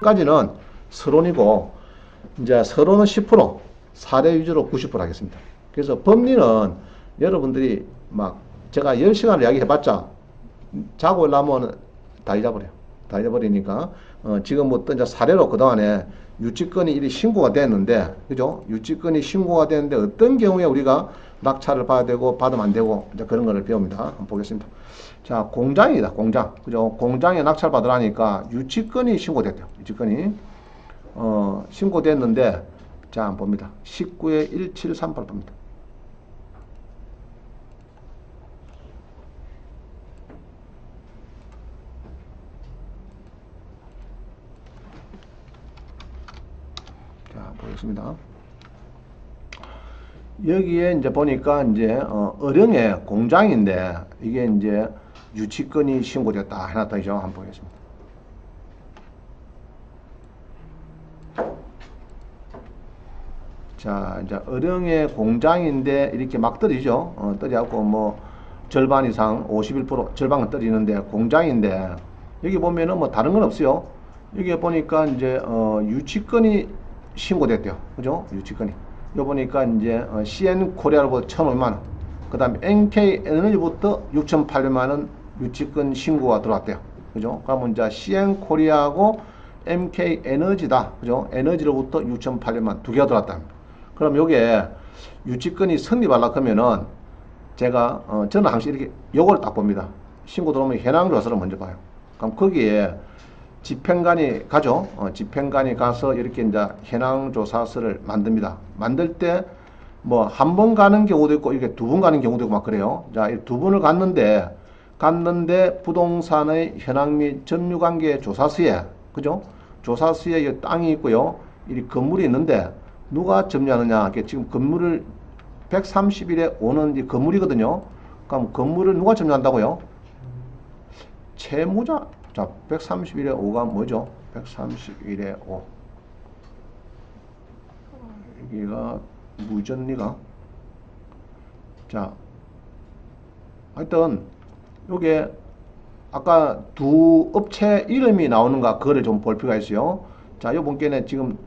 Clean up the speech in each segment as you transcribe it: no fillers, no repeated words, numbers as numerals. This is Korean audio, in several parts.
까지는 서론이고, 이제 서론은 10%, 사례 위주로 90% 하겠습니다. 그래서 법리는 여러분들이 막 제가 10시간을 이야기해봤자 자고 일어나면 다 잊어버려요. 다 잊어버리니까 지금 뭐 어떤 사례로 그동안에 유치권이 이리 신고가 됐는데, 그죠? 유치권이 신고가 됐는데 어떤 경우에 우리가 낙찰을 받아야 되고 받으면 안 되고 이제 그런 거를 배웁니다. 한번 보겠습니다. 자, 공장이다. 공장. 그죠? 공장에 낙찰 받으라니까 유치권이 신고됐대요. 유치권이 신고됐는데, 자, 한번 봅니다. 19에 1738 봅니다. 자, 보겠습니다. 여기에 이제 보니까 이제 어령의 공장인데 이게 이제 유치권이 신고됐다 해놨다죠. 한번 보겠습니다. 자, 이제 어령의 공장인데 이렇게 막 떨어지죠. 떨어져갖고 뭐 절반 이상 51% 절반은 떨어지는데 공장인데 여기 보면은 뭐 다른 건 없어요. 여기 보니까 이제 유치권이 신고됐대요. 그죠? 유치권이. 여기 보니까 이제 CN 코리아로부터 1,500만원, 그 다음에 NK 에너지부터 6,800만원 유치권 신고가 들어왔대요. 그죠? 그러면 이제 CN 코리아하고 MK 에너지다. 그죠? 에너지로부터 6,800만 두 개가 들어왔다. 그럼 요게 유치권이 성립하려고 하면은 제가 저는 항상 이렇게 요걸 딱 봅니다. 신고 들어오면 현황 조사를 먼저 봐요. 그럼 거기에 집행관이 가죠. 집행관이 가서 이렇게 이제 현황조사서를 만듭니다. 만들 때 뭐 한 번 가는 경우도 있고 이렇게 두 번 가는 경우도 있고 막 그래요. 자, 두 번을 갔는데 부동산의 현황 및 점유관계 조사서에, 그죠? 조사서에 땅이 있고요. 이 건물이 있는데 누가 점유하느냐? 지금 건물을 130일에 오는 이 건물이거든요. 그럼 건물을 누가 점유한다고요? 채무자. 자, 131에 5가 뭐죠? 131에 5. 여기가 무전리가. 자, 하여튼 요게 아까 두 업체 이름이 나오는가 그거를 좀 볼 필요가 있어요. 자, 요 본께는 지금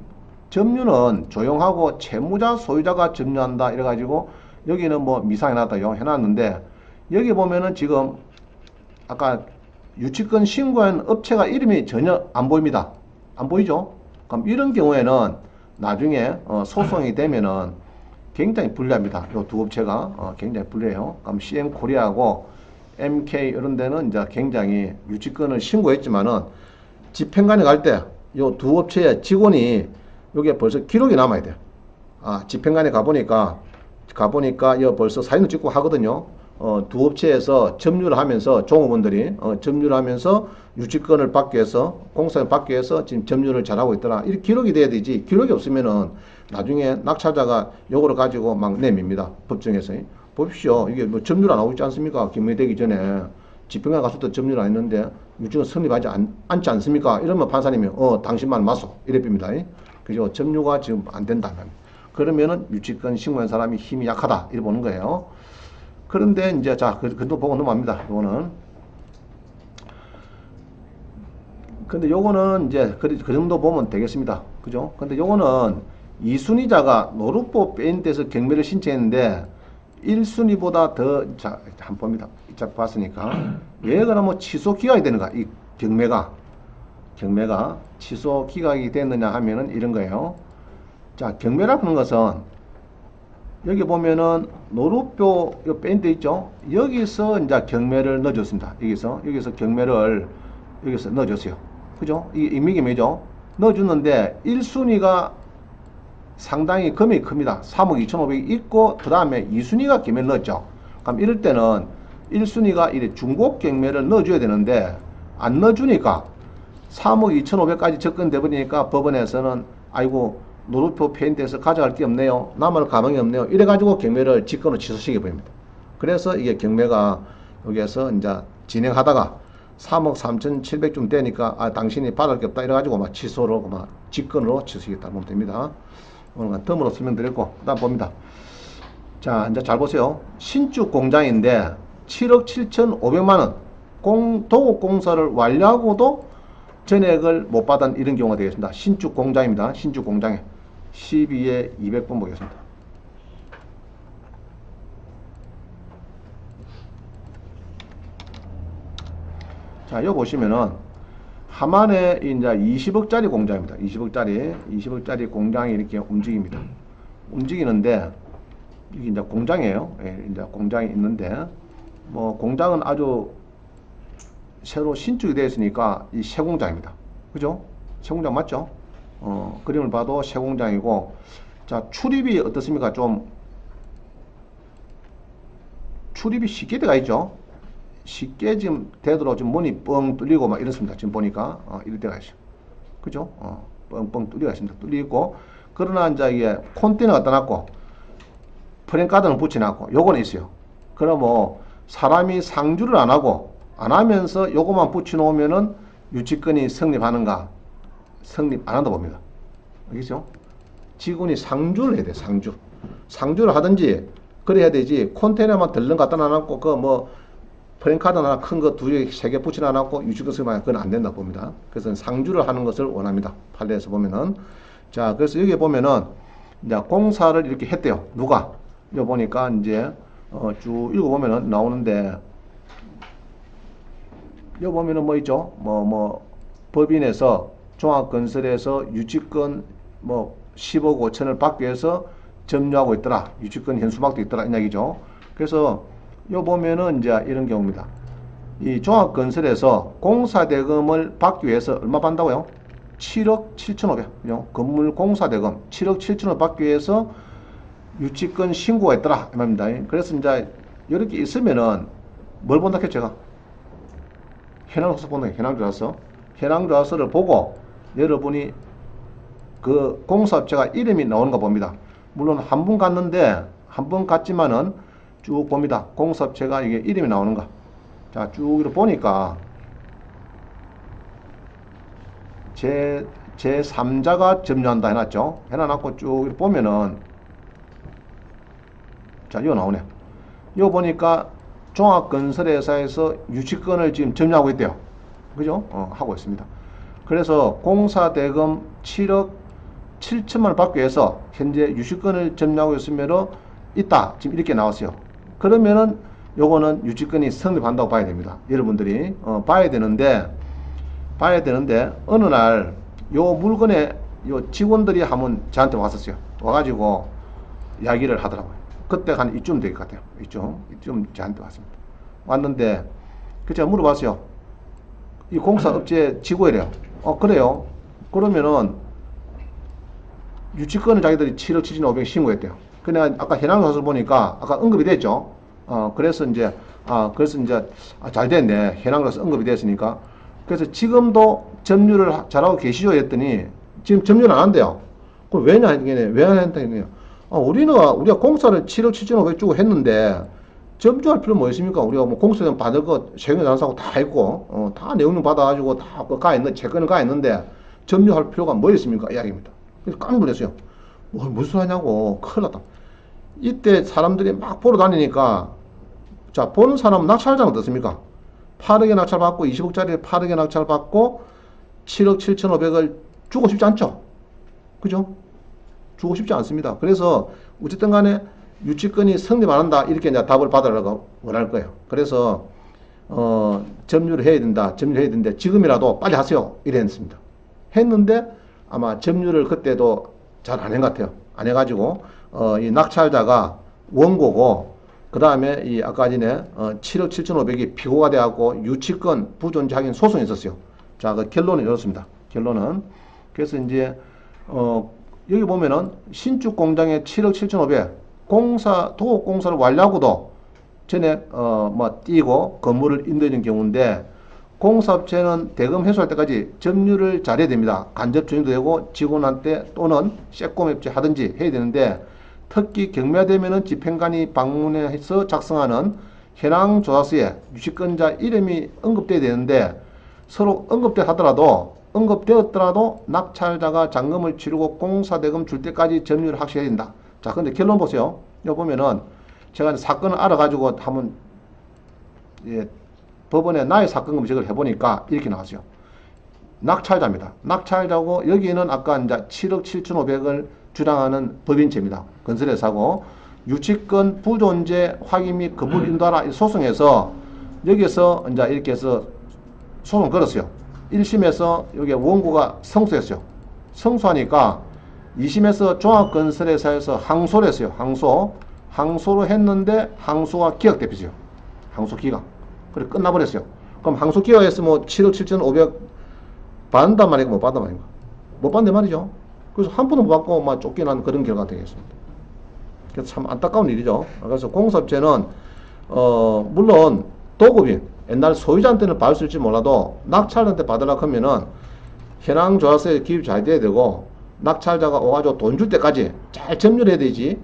점유는 조용하고 채무자 소유자가 점유한다 이래가지고 여기는 뭐 미상해놨다요 해놨는데, 여기 보면은 지금 아까 유치권 신고한 업체가 이름이 전혀 안 보입니다. 안 보이죠? 그럼 이런 경우에는 나중에 소송이 되면은 굉장히 불리합니다. 이 두 업체가 굉장히 불리해요. 그럼 CN 코리아하고 MK 이런 데는 이제 굉장히 유치권을 신고했지만은 집행관에 갈 때 이 두 업체의 직원이 여기에 벌써 기록이 남아야 돼요. 아, 집행관에 가보니까 이 벌써 사진을 찍고 하거든요. 두 업체에서 점유를 하면서 종업원들이 점유를 하면서 유치권을 받기 위해서, 공사를 받기 위해서 지금 점유를 잘하고 있더라. 이렇게 기록이 돼야 되지. 기록이 없으면은 나중에 낙찰자가 요거를 가지고 막 내밉니다. 법정에서. 보십시오. 이게 뭐 점유를 안 하고 있지 않습니까? 기문이 되기 전에 집행관 갔을 때 점유를 안 했는데 유치권 성립하지 않지 않습니까? 이러면 판사님이 당신만 맞소. 이래 빕니다. 그죠? 점유가 지금 안 된다면. 그러면은 유치권 신고한 사람이 힘이 약하다. 이래 보는 거예요. 그런데 이제 자, 그도 보고 넘어갑니다. 요거는. 근데 요거는 이제 그 정도 보면 되겠습니다. 그죠? 근데 요거는 2순위자가 노루법 페인트에서 경매를 신청했는데 1순위보다 더, 자, 한번 봅니다. 자, 봤으니까. 왜 그러면 취소 기각이 되는가? 이 경매가 취소 기각이 됐느냐 하면은 이런 거예요. 자, 경매라고 하는 것은 여기 보면은 노루표 요 밴드 있죠? 여기서 이제 경매를 넣어줬습니다. 여기서 경매를 여기서 넣어줬어요. 그죠? 이게 임의경매죠? 넣어줬는데 1순위가 상당히 금액이 큽니다. 3억 2,500이 있고 그 다음에 2순위가 경매를 넣었죠. 그럼 이럴 때는 1순위가 이래 중복 경매를 넣어줘야 되는데 안 넣어주니까 3억 2,500까지 접근돼 버리니까 법원에서는 아이고 노루표 페인트에서 가져갈 게 없네요. 남을 가망이 없네요. 이래가지고 경매를 직권으로 취소시켜 버립니다. 그래서 이게 경매가 여기에서 이제 진행하다가 3억 3,700쯤 되니까 당신이 받을 게 없다 이래가지고 막 취소로 막 직권으로 취소시켰다 보면 됩니다. 오늘 덤으로 설명드렸고 그다음 봅니다. 자, 이제 잘 보세요. 신축 공장인데 7억 7,500만원 도급 공사를 완료하고도 전액을 못 받은 이런 경우가 되겠습니다. 신축 공장입니다. 신축 공장에 12에 200번 보겠습니다. 자, 여기 보시면은 하만에 이제 20억짜리 공장입니다. 20억짜리 공장이 이렇게 움직입니다. 움직이는데 이게 이제 공장이에요. 예, 이제 공장이 있는데 뭐 공장은 아주 새로 신축이 되어 있으니까 이 새 공장입니다. 그죠? 새 공장 맞죠? 그림을 봐도 새 공장이고, 자, 출입이 어떻습니까? 좀 출입이 쉽게 들어가 있죠? 쉽게 지금 되도록 지금 문이 뻥 뚫리고 막 이렇습니다. 지금 보니까 이럴 때가 있어요. 그죠? 뻥뻥 뚫리가 있습니다. 뚫리고, 그러나 이제 이게 콘테이너가 떠났고 프랭카드는 붙여놨고 요거는 있어요. 그럼 뭐 사람이 상주를 안 하면서 요거만 붙여놓으면은 유치권이 성립하는가? 성립 안 한다 봅니다. 알겠죠? 직원이 상주를 해야 돼. 상주를 하든지 그래야 되지. 콘테이너만 덜렁 갖다 놔놓고 그 뭐 프랭카드 하나 큰 거 두 개, 세 개 붙여놔놓고 유치권 성립하면 그건 안 된다 봅니다. 그래서 상주를 하는 것을 원합니다. 판례에서 보면은. 자, 그래서 여기 보면은 이제 공사를 이렇게 했대요. 누가? 여기 보니까 이제 쭉 읽어보면은 나오는데, 여기 보면은 뭐 있죠? 법인에서 종합건설에서 유치권 10억 5천을 받기 위해서 점유하고 있더라. 유치권 현수막도 있더라. 이 이야기죠. 그래서 여기 보면은 이제 이런 경우입니다. 이 종합건설에서 공사대금을 받기 위해서 얼마 받는다고요? 7억 7,500. 그죠? 건물 공사대금 7억 7천을 받기 위해서 유치권 신고가 있더라. 이 말입니다. 그래서 이제 이렇게 있으면은 뭘 본다 했죠, 제가? 현황조사 본다. 현황조사를 보고 여러분이 그 공사업체가 이름이 나오는가 봅니다. 물론 한 번 갔는데 한 번 갔지만은 쭉 봅니다. 공사업체가 이게 이름이 나오는가. 자, 쭉 이렇게 보니까 제3자가 점유한다 해놨죠. 해놔놓고 쭉 이렇게 보면은, 자, 이거 나오네. 이거 보니까 종합건설회사에서 유치권을 지금 점유하고 있대요. 그죠? 하고 있습니다. 그래서 공사대금 7억 7천만 원 받기 위해서 현재 유치권을 점유하고 있다. 지금 이렇게 나왔어요. 그러면은 요거는 유치권이 성립한다고 봐야 됩니다. 여러분들이 봐야 되는데 어느 날 요 물건에 요 직원들이 한번 저한테 왔었어요. 와가지고 이야기를 하더라고요. 그때 한 이쯤 될 것 같아요. 이쯤 저한테 왔습니다. 왔는데 그 제가 물어봤어요. 이 공사업체 직원이래요. 그래요. 그러면은 유치권을 자기들이 7억 7,500 신고했대요. 근데 아까 현황조사를 보니까 아까 언급이 됐죠. 그래서 이제 잘 됐네. 현황조사 언급이 됐으니까. 그래서 지금도 점유를 잘하고 계시죠? 했더니 지금 점유를 안 한대요. 그럼 왜냐 했더니 왜 안 한다니요? 우리가 공사를 7억 7,500 주고 했는데 점주할 필요 뭐 있습니까? 우리가 뭐 공사장 받을 거 세금 난사하고 다 했고 다 내용증 받아가지고 다 가 있는 채권을 가 있는데 점유할 필요가 뭐 있습니까? 이야기입니다. 그래서 깜짝 놀랐어요. 무슨 소리 하냐고. 큰일 났다. 이때 사람들이 막 보러 다니니까, 자, 보는 사람은 낙찰자는 어떻습니까? 8억에 낙찰받고 20억짜리 8억에 낙찰받고 7억 7,500을 주고 싶지 않죠? 그죠? 주고 싶지 않습니다. 그래서 어쨌든 간에 유치권이 성립 안 한다. 이렇게 이제 답을 받으라고 원할 거예요. 그래서 점유를 해야 되는데 지금이라도 빨리 하세요. 이래 했습니다. 했는데 아마 점유를 그때도 잘 안 한 것 같아요. 안 해가지고 이 낙찰자가 원고고, 그 다음에 이 아까 전에 7억 7,500이 피고가 돼갖고 유치권 부존재 확인 소송이 있었어요. 자, 그 결론은 이렇습니다. 결론은 그래서 이제 여기 보면은 신축 공장에 7억 7,500 도급 공사를 완료하고도 전에 띄고 건물을 임대해준 경우인데, 공사업체는 대금 회수할 때까지 점유를 잘해야 됩니다. 간접 점유도 되고 직원한테 또는 세꼼협체 하든지 해야 되는데, 특히 경매되면은 집행관이 방문해서 작성하는 현황조사서에 유치권자 이름이 언급돼야 되는데, 서로 언급되었더라도 낙찰자가 잔금을 치르고 공사대금 줄 때까지 점유를 확실해야 된다. 자, 근데 결론 보세요. 여기 보면은 제가 사건을 알아가지고 한번 법원에 나의 사건 검색을 해보니까 이렇게 나왔어요. 낙찰자입니다. 낙찰자고 여기는 아까 이제 7억 7,500을 주장하는 법인체입니다. 건설회사고 유치권 부존재 확인 및 거부를 인도하라 소송에서 여기서 이제 이렇게 해서 소송 걸었어요. 1심에서 여기 원고가 성소했어요. 성소하니까 2심에서 종합건설회사에서 항소를 했어요. 항소로 했는데 항소가 기각됐어요. 항소 기각. 그래 끝나버렸어요. 그럼 항소 기각했으면 7억 7,500 받는단 말이고 못 받단 말이고 못 받는 말이죠. 그래서 한 푼도 못 받고 막 쫓겨난 그런 결과가 되겠습니다. 그래서 참 안타까운 일이죠. 그래서 공사업체는 물론 도급인 옛날 소유자한테는 받을 수 있을지 몰라도 낙찰자한테 받으려고 하면은 현황조사서에 기입 잘 돼야 되고 낙찰자가 와가지고 돈 줄 때까지 잘 점유해야 되지.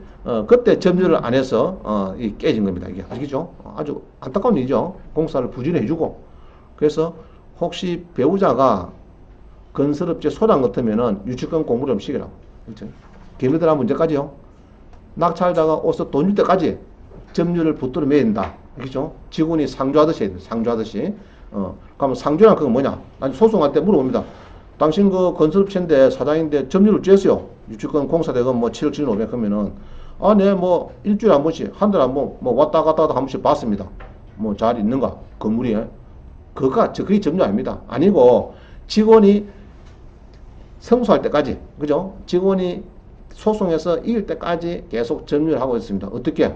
그때 점유를 안 해서 이 깨진 겁니다. 이게 아시겠죠? 아주 안타까운 일이죠. 공사를 부진히 해주고. 그래서 혹시 배우자가 건설업체 소장 같으면은 유치권 공부를 좀 시키라고. 그렇죠? 개미들한 문제까지요. 낙찰자가 와서 돈 줄 때까지 점유를 붙들어 매야 된다. 그렇죠? 직원이 상주하듯이 해야 돼. 상주하듯이. 그러면 상주란 그건 뭐냐? 아니 소송할 때 물어봅니다. 당신 그 건설업체인데 사장인데 점유를 쬐어요. 유치권 공사대금 뭐 7억 7,500 하면은 네 뭐 일주일에 한 번씩 한 달에 한 번 뭐 왔다 갔다 한 번씩 봤습니다. 뭐 잘 있는가 건물이 그게 점유 아닙니다. 아니고 직원이 성소할 때까지 그죠? 직원이 소송에서 이길 때까지 계속 점유를 하고 있습니다. 어떻게?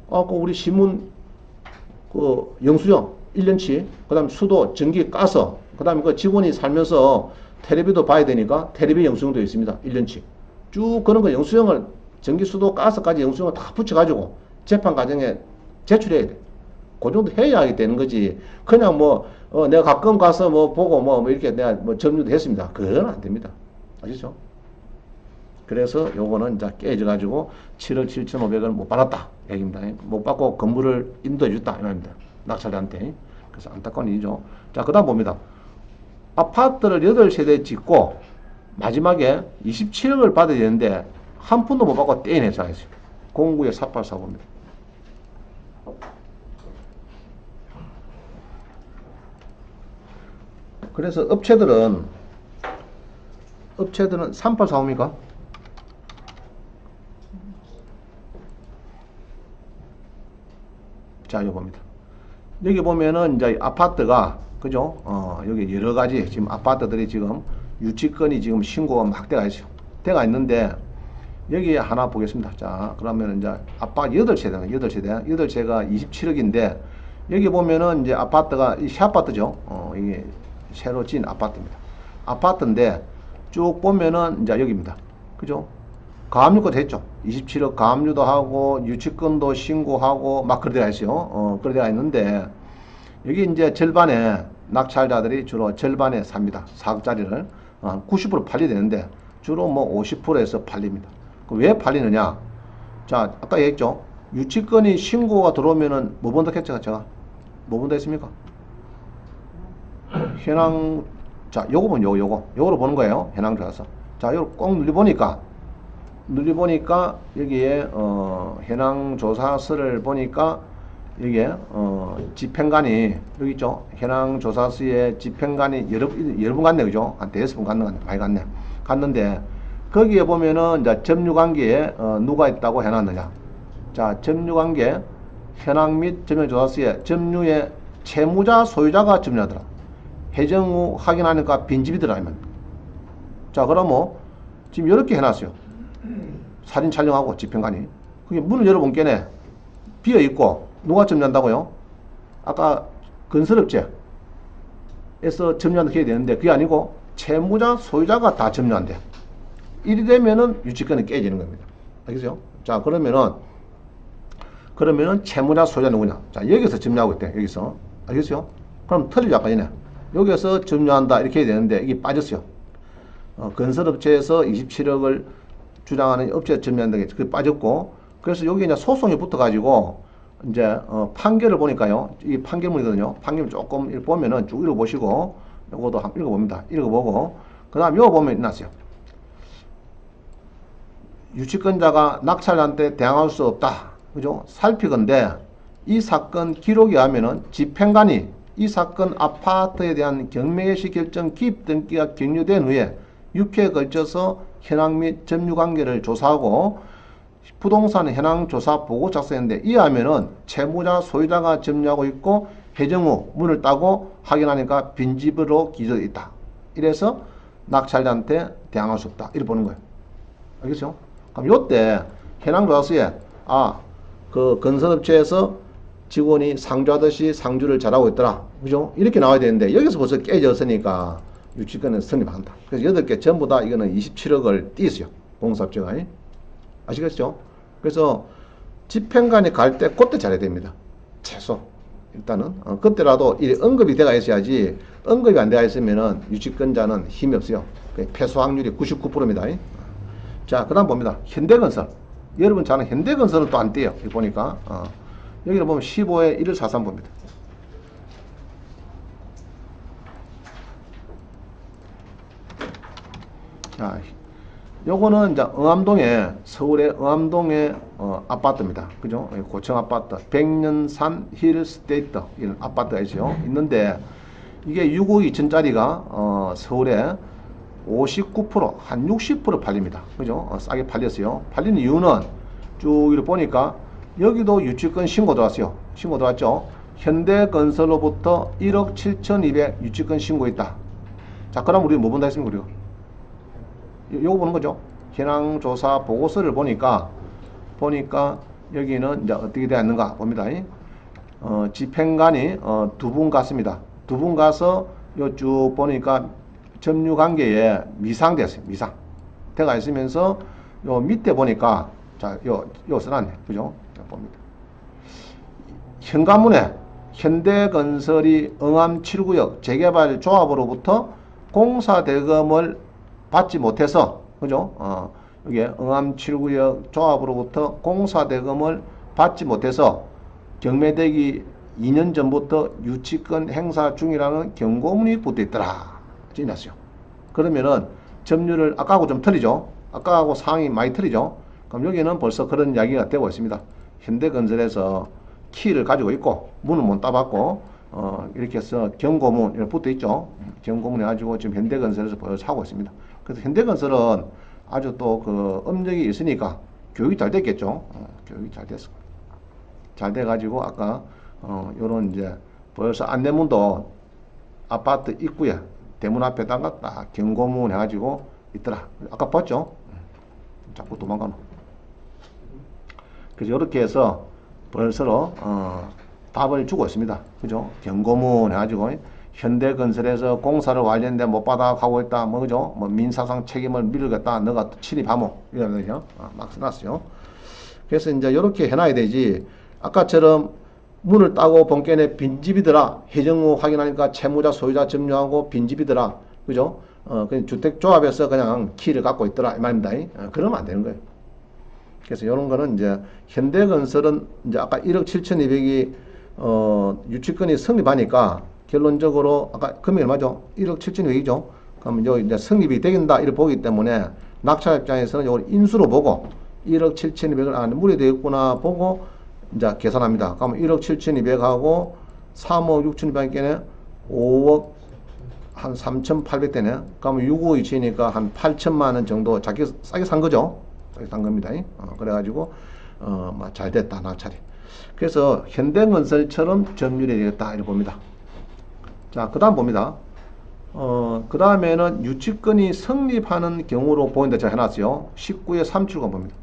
그 우리 신문 그 영수증 1년치 그다음 수도 전기 가스 그다음에 그 직원이 살면서 텔레비도 봐야 되니까 텔레비 영수증도 있습니다. 1년치 쭉 그런 거 영수증을 전기 수도 가스까지 영수증을 다 붙여가지고 재판 과정에 제출해야 돼. 그 정도 해야 되는 거지. 그냥 뭐 내가 가끔 가서 뭐 보고 뭐 이렇게 내가 뭐 점유도 했습니다. 그건 안 됩니다. 아시죠? 그래서 요거는 이제 깨져가지고 7억 7,500을 못 받았다. 얘기입니다. 못 받고 건물을 인도해 줬다. 이 말입니다. 낙찰자한테. 그래서 안타까운 일이죠. 자, 그 다음 봅니다. 아파트를 8세대 짓고 마지막에 27억을 받아야 되는데 한 푼도 못 받고 떼인해서 했어요. 09의 4845입니다. 그래서 업체들은 3845입니까? 자, 요겁니다. 여기 보면은 이제 아파트가 그죠? 여기 여러 가지 지금 아파트들이 지금 유치권이 지금 신고가 막 돼가 있어요. 돼가 있는데 여기 하나 보겠습니다. 자, 그러면 이제 아파트 8세가 27억인데 여기 보면은 이제 아파트가 이 새 아파트죠. 이게 새로 진 아파트입니다. 아파트인데 쭉 보면은 이제 여기입니다. 그죠? 가압류가 됐죠. 27억 가압류도 하고 유치권도 신고하고 막 그래 되어 있어요. 그래 되어 있는데 여기 이제 절반에 낙찰자들이 주로 절반에 삽니다. 4억짜리를 90% 팔려야 되는데 주로 뭐 50%에서 팔립니다. 왜 팔리느냐? 자, 아까 얘기했죠. 유치권이 신고가 들어오면은 뭐 본다 했죠, 제가? 뭐 본다 했습니까? 현황, 자, 요거 보면 요거로 보는 거예요. 현황 조사서. 자, 요거 꼭 눌러보니까 여기에 현황 조사서를 보니까 여기에 집행관이 여기 있죠. 현황 조사서에 집행관이 여러 분 갔네, 그죠? 한 5분 갔네, 많이 갔네. 갔는데 거기에 보면은 이제 점유관계에 누가 있다고 해놨느냐. 자, 점유관계 현황 및 점유조사서에 점유의 채무자 소유자가 점유하더라. 해정 후 확인하니까 빈집이더라. 자, 그러면 지금 이렇게 해놨어요. 사진 촬영하고 집행관이 그게 문을 열어본 게네 비어 있고 누가 점유한다고요? 아까 건설업체에서 점유한다 해야 되는데 그게 아니고 채무자 소유자가 다 점유한대. 이리 되면은 유치권이 깨지는 겁니다. 알겠죠? 자, 그러면은 채무자 소유자 누구냐? 자, 여기서 점유하고 있대. 여기서. 알겠죠? 그럼 틀리죠? 아까 전에. 여기서 점유한다. 이렇게 해야 되는데 이게 빠졌어요. 건설업체에서 27억을 주장하는 업체 점유한다. 그게 빠졌고. 그래서 여기 이제 소송이 붙어가지고 이제 판결을 보니까요. 이 판결문이거든요. 판결문 조금 보면은 쭉 읽어보시고 요것도 한번 읽어봅니다. 읽어보고 그 다음 요거 보면 있났어요. 유치권자가 낙찰자한테 대항할 수 없다. 그죠? 살피건데 이 사건 기록에 하면은 집행관이 이 사건 아파트에 대한 경매개시 결정 기입 등기가 격려된 후에 6회에 걸쳐서 현황 및 점유 관계를 조사하고 부동산 현황 조사 보고 작성했는데, 이하면은 채무자 소유자가 점유하고 있고 해정 후 문을 따고 확인하니까 빈집으로 기재되어 있다. 이래서 낙찰자한테 대항할 수 없다. 이렇게 보는 거예요. 알겠죠? 그럼 요때 현황조사서에 그 건설업체에서 직원이 상주하듯이 상주를 잘하고 있더라. 그죠? 이렇게 나와야 되는데 여기서 벌써 깨졌으니까 유치권은 성립한다. 그래서 8개 전부 다 이거는 27억을 띄었어요. 공사업체가. 아시겠죠? 그래서 집행관이 갈 때 그때 잘해야 됩니다. 최소. 일단은 그때라도 이 언급이 돼가 있어야지, 언급이 안 돼가 있으면은 유치권자는 힘이 없어요. 패소 확률이 99%입니다. 자, 그 다음 봅니다. 현대건설. 여러분 잘 아는 현대건설은 또 안 떼요. 여기 보니까 여기를 보면 15에 1143 봅니다. 자, 요거는 이제 응암동에, 서울의 응암동의 아파트입니다. 그죠? 고층 아파트. 백년산 힐스테이트 이런 아파트가 있어요. 있는데 이게 6억 2천짜리가 서울에 59%, 한 60% 팔립니다. 그죠? 싸게 팔렸어요. 팔리는 이유는 쭉 이렇게 보니까 여기도 유치권 신고 들어왔어요. 신고 들어왔죠? 현대건설로부터 1억 7,200 유치권 신고했다. 자, 그럼 우리 뭐 본다 했습니까? 우리가 요거 보는 거죠. 현황조사 보고서를 보니까 여기는 이제 어떻게 되었는가 봅니다. 집행관이 두 분 갔습니다. 두 분 가서 요 쭉 보니까 점유 관계에 미상됐어요. 미상. 돼가 있으면서 요 밑에 보니까 자, 요 써놨네. 그죠? 봅니다. 현관문에 현대건설이 응암 7구역 재개발 조합으로부터 공사 대금을 받지 못해서, 그죠? 여기 응암 7구역 조합으로부터 공사 대금을 받지 못해서 경매되기 2년 전부터 유치권 행사 중이라는 경고문이 붙어 있더라. 지났어요. 그러면은 점유를 아까하고 좀 틀리죠? 아까하고 상황이 많이 틀리죠? 그럼 여기는 벌써 그런 이야기가 되고 있습니다. 현대건설에서 키를 가지고 있고 문은 못 따봤고 이렇게 해서 경고문 이렇게 붙어 있죠. 경고문 해가지고 지금 현대건설에서 벌써 하고 있습니다. 그래서 현대건설은 아주 또 그 업력이 있으니까 교육이 잘 됐겠죠. 교육이 잘 됐어. 잘 돼가지고 아까 요런 이제 벌써 안내문도 아파트 입구에 대문 앞에다가 딱 경고문 해가지고 있더라. 아까 봤죠? 자꾸 도망가노. 그래서 이렇게 해서 벌써 답을 주고 있습니다. 그죠? 경고문 해가지고 현대건설에서 공사를 완료했는데 못 받아 가고 있다. 뭐 그죠? 뭐 민사상 책임을 미루겠다. 너가 침입하모 이러면서 막 써놨어요. 그래서 이제 이렇게 해놔야 되지. 아까처럼 문을 따고 본건에 빈집이더라. 해정 후 확인하니까 채무자 소유자 점유하고 빈집이더라. 그죠? 그냥 주택조합에서 그냥 키를 갖고 있더라. 이 말입니다. 그러면 안 되는 거예요. 그래서 이런 거는 이제 현대건설은 이제 아까 1억 7,200이 유치권이 성립하니까 결론적으로 아까 금액이 얼마죠? 1억 7,200이죠. 그러면 요 이제 성립이 되긴다 이렇게 보기 때문에 낙찰 입장에서는 이걸 인수로 보고 1억 7,200을 무리되어 있구나 보고 이제 계산합니다. 그러면 1억 7,200하고 3억 6,200개네 5억 한 3,800대네. 그러면 6억 이치니까 한 8천만 원 정도 자기 싸게 산 거죠. 싸게 산 겁니다. 그래가지고 잘 됐다 낙찰이. 그래서 현대건설처럼 점유율이 되겠다 이렇게 봅니다. 자, 그 다음 봅니다. 그 다음에는 유치권이 성립하는 경우로 보인다 제가 해놨어요. 19의 3출간 봅니다.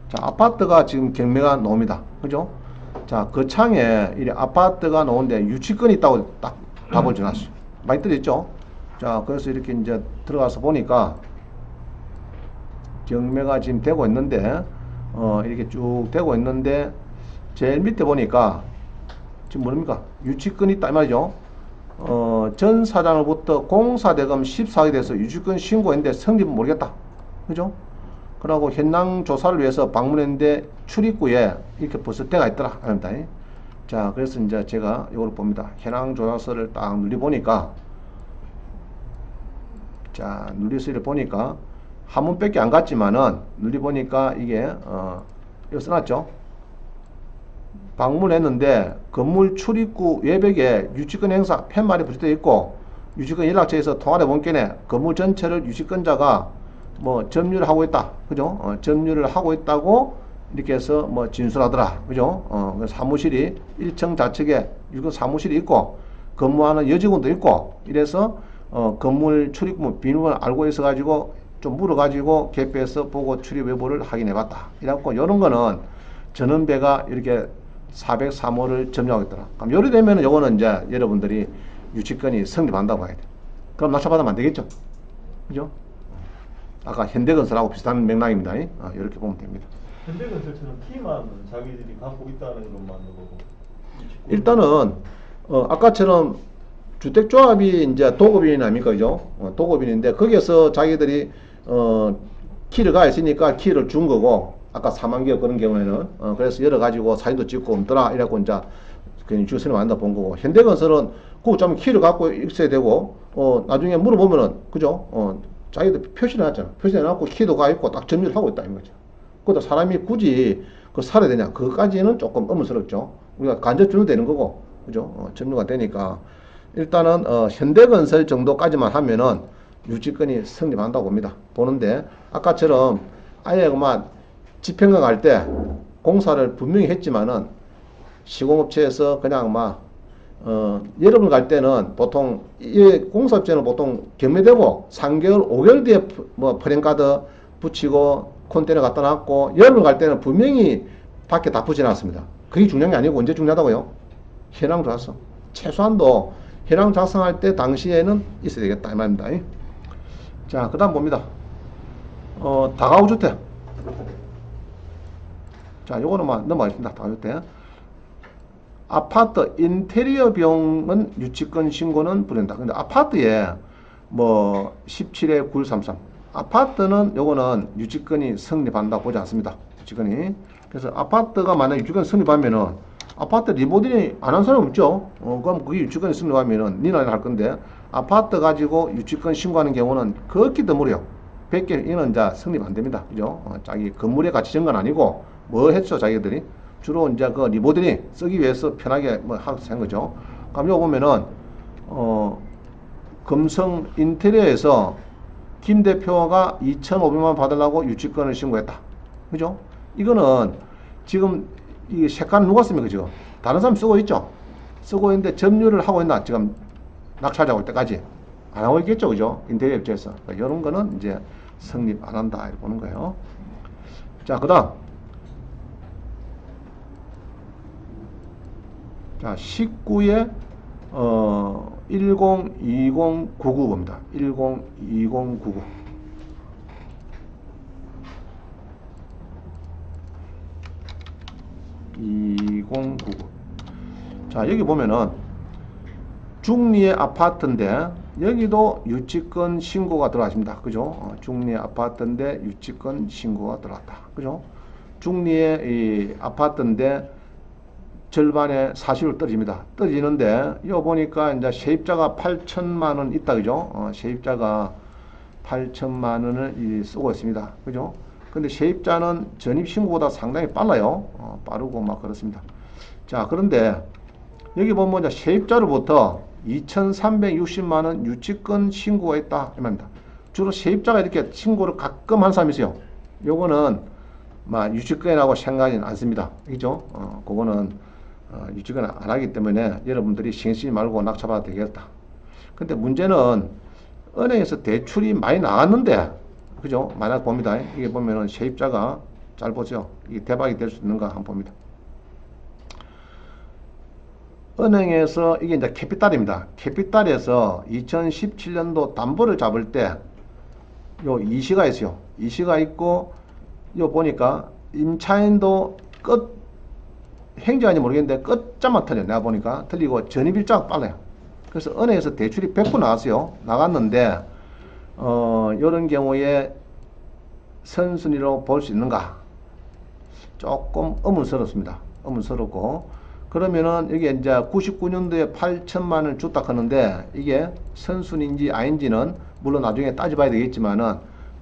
자, 아파트가 지금 경매가 나옵니다. 그죠? 자, 그 창에 이 아파트가 나오는데 유치권이 있다고 딱 답을 줘놨어요. 많이 들었죠? 자, 그래서 이렇게 이제 들어가서 보니까 경매가 지금 되고 있는데, 이렇게 쭉 되고 있는데, 제일 밑에 보니까 지금 뭡니까? 유치권이 있다 이 말이죠. 전 사장으로부터 공사대금 14억에 대해서 유치권 신고했는데 성립은 모르겠다. 그죠? 그러고 현황 조사를 위해서 방문했는데 출입구에 이렇게 벌써 때가 있더라. 아닙니다. 자, 그래서 이제 제가 이걸 봅니다. 현황 조사서를 딱 눌러보니까, 자, 눌리서를 보니까 한 문밖에 안 갔지만은 눌러보니까 이게 여기 써놨죠. 방문했는데 건물 출입구 외벽에 유치권 행사 팻말이 붙여져 있고 유치권 연락처에서 통화를 본게네 건물 전체를 유치권자가 뭐 점유를 하고 있다. 그죠? 점유를 하고 있다고 이렇게 해서 뭐 진술하더라. 그죠? 사무실이 1층 좌측에 유치권 사무실이 있고 근무하는 여직원도 있고 이래서 건물 출입구 비밀번호를 알고 있어 가지고 좀 물어 가지고 개표해서 보고 출입 여부를 확인해 봤다. 이래갖고 이런 거는 전원배가 이렇게 403호를 점유하고 있더라. 그럼 요리 되면은 요거는 이제 여러분들이 유치권이 성립한다고 해야 돼. 그럼 낙찰받으면 안 되겠죠? 그죠? 아까 현대건설하고 비슷한 맥락입니다. 이렇게 보면 됩니다. 현대건설처럼 키만 자기들이 갖고 있다는 것만 보고 일단은 아까처럼 주택조합이 이제 도급인이 아닙니까? 그죠? 도급인인데 거기에서 자기들이 키를 가 있으니까 키를 준 거고 아까 4만 개 그런 경우에는 그래서 열어가지고 사진도 찍고 없더라 이래갖고 이제 그냥 주선을 만나 본 거고 현대건설은 그 좀 키를 갖고 있어야 되고 나중에 물어보면은 그죠? 자기들 표시를 해놨잖아. 표시해놨고 키도 가 있고 딱 점유를 하고 있다 이 거죠. 그것도 사람이 굳이 그 살아야 되냐? 그것까지는 조금 의문스럽죠. 우리가 간접 점유되는 거고 그죠? 점유가 되니까 일단은 현대건설 정도까지만 하면은 유치권이 성립한다고 봅니다. 보는데 아까처럼 아예 그만 집행관 갈 때 공사를 분명히 했지만은 시공업체에서 그냥 막 여름을 갈 때는 보통 이 공사업체는 보통 경매되고 3개월, 5개월 뒤에 뭐 프랜카드 붙이고 컨테이너 갖다 놨고 여름을 갈 때는 분명히 밖에 다 붙여놨습니다. 그게 중요한 게 아니고 언제 중요하다고요? 현황 작성. 최소한도 현황 작성할 때 당시에는 있어야 되겠다 이 말입니다. 자, 그 다음 봅니다. 다가구주택. 자, 요거는 넘어가겠습니다. 다가구주택. 아파트 인테리어 비용은 유치권 신고는 불린다. 근데 아파트에 뭐 17에 9133 아파트는 요거는 유치권이 성립한다고 보지 않습니다. 유치권이. 그래서 아파트가 만약에 유치권 성립하면은 아파트 리모델링 안 한 사람 없죠. 그럼 그게 유치권이 성립하면은 니나 할 건데 아파트 가지고 유치권 신고하는 경우는 극히 드물어요. 100개 이는 이제 성립 안 됩니다. 그죠? 자기 건물의 가치 증가는 아니고 뭐 했죠 자기들이 주로 이제 그 리모델링 쓰기 위해서 편하게 뭐 하는 거죠. 그럼 요 보면은 금성 인테리어에서 김 대표가 2,500만 받으려고 유치권을 신고했다. 그죠? 이거는 지금 이 색깔은 누가 씁니까 지금? 다른 사람 쓰고 있죠? 쓰고 있는데 점유를 하고 있나? 지금 낙찰자 올 때까지 안 하고 있겠죠, 그죠? 인테리어 업체에서 이런 거는 이제 성립 안 한다 이렇게 보는 거예요. 자, 그다음 자 19에 102099 봅니다. 102099 2099 자, 여기 보면은 중리의 아파트인데 여기도 유치권 신고가 들어왔습니다. 그죠? 중리의 아파트인데 유치권 신고가 들어왔다. 그죠? 중리의 이 아파트인데 절반의 사실로 떨어집니다. 떨어지는데 이거 보니까 이제 세입자가 8천만 원 있다. 그죠? 세입자가 8천만 원을 쓰고 있습니다. 그죠? 근데 세입자는 전입신고보다 상당히 빨라요. 빠르고 막 그렇습니다. 자, 그런데 여기 보면 이제 세입자로부터 2,360만원 유치권 신고가 있다. 이 말입니다. 주로 세입자가 이렇게 신고를 가끔 하는 사람이 있어요. 요거는 막 유치권이라고 생각하지는 않습니다. 그죠? 그거는 유치권 안 하기 때문에 여러분들이 신경 쓰지 말고 낙찰받아도 되겠다. 근데 문제는 은행에서 대출이 많이 나왔는데 그죠? 만약 봅니다. 이게 보면은 세입자가 잘 보죠. 이게 대박이 될 수 있는가 한번 봅니다. 은행에서 이게 이제 캐피탈입니다. 캐피탈에서 2017년도 담보를 잡을 때 요 이시가 있어요. 이시가 있고 요 보니까 임차인도 끝 행정인지 모르겠는데 끝자만 틀려. 내가 보니까 틀리고 전입일자가 빨라요. 그래서 은행에서 대출이 100% 나왔어요. 나갔는데 이런 경우에 선순위로 볼 수 있는가? 조금 의문스럽습니다. 의문스럽고 그러면은 여기 이제 99년도에 8천만 원을 줬다 하는데 이게 선순위인지 아닌지는 물론 나중에 따져봐야 되겠지만은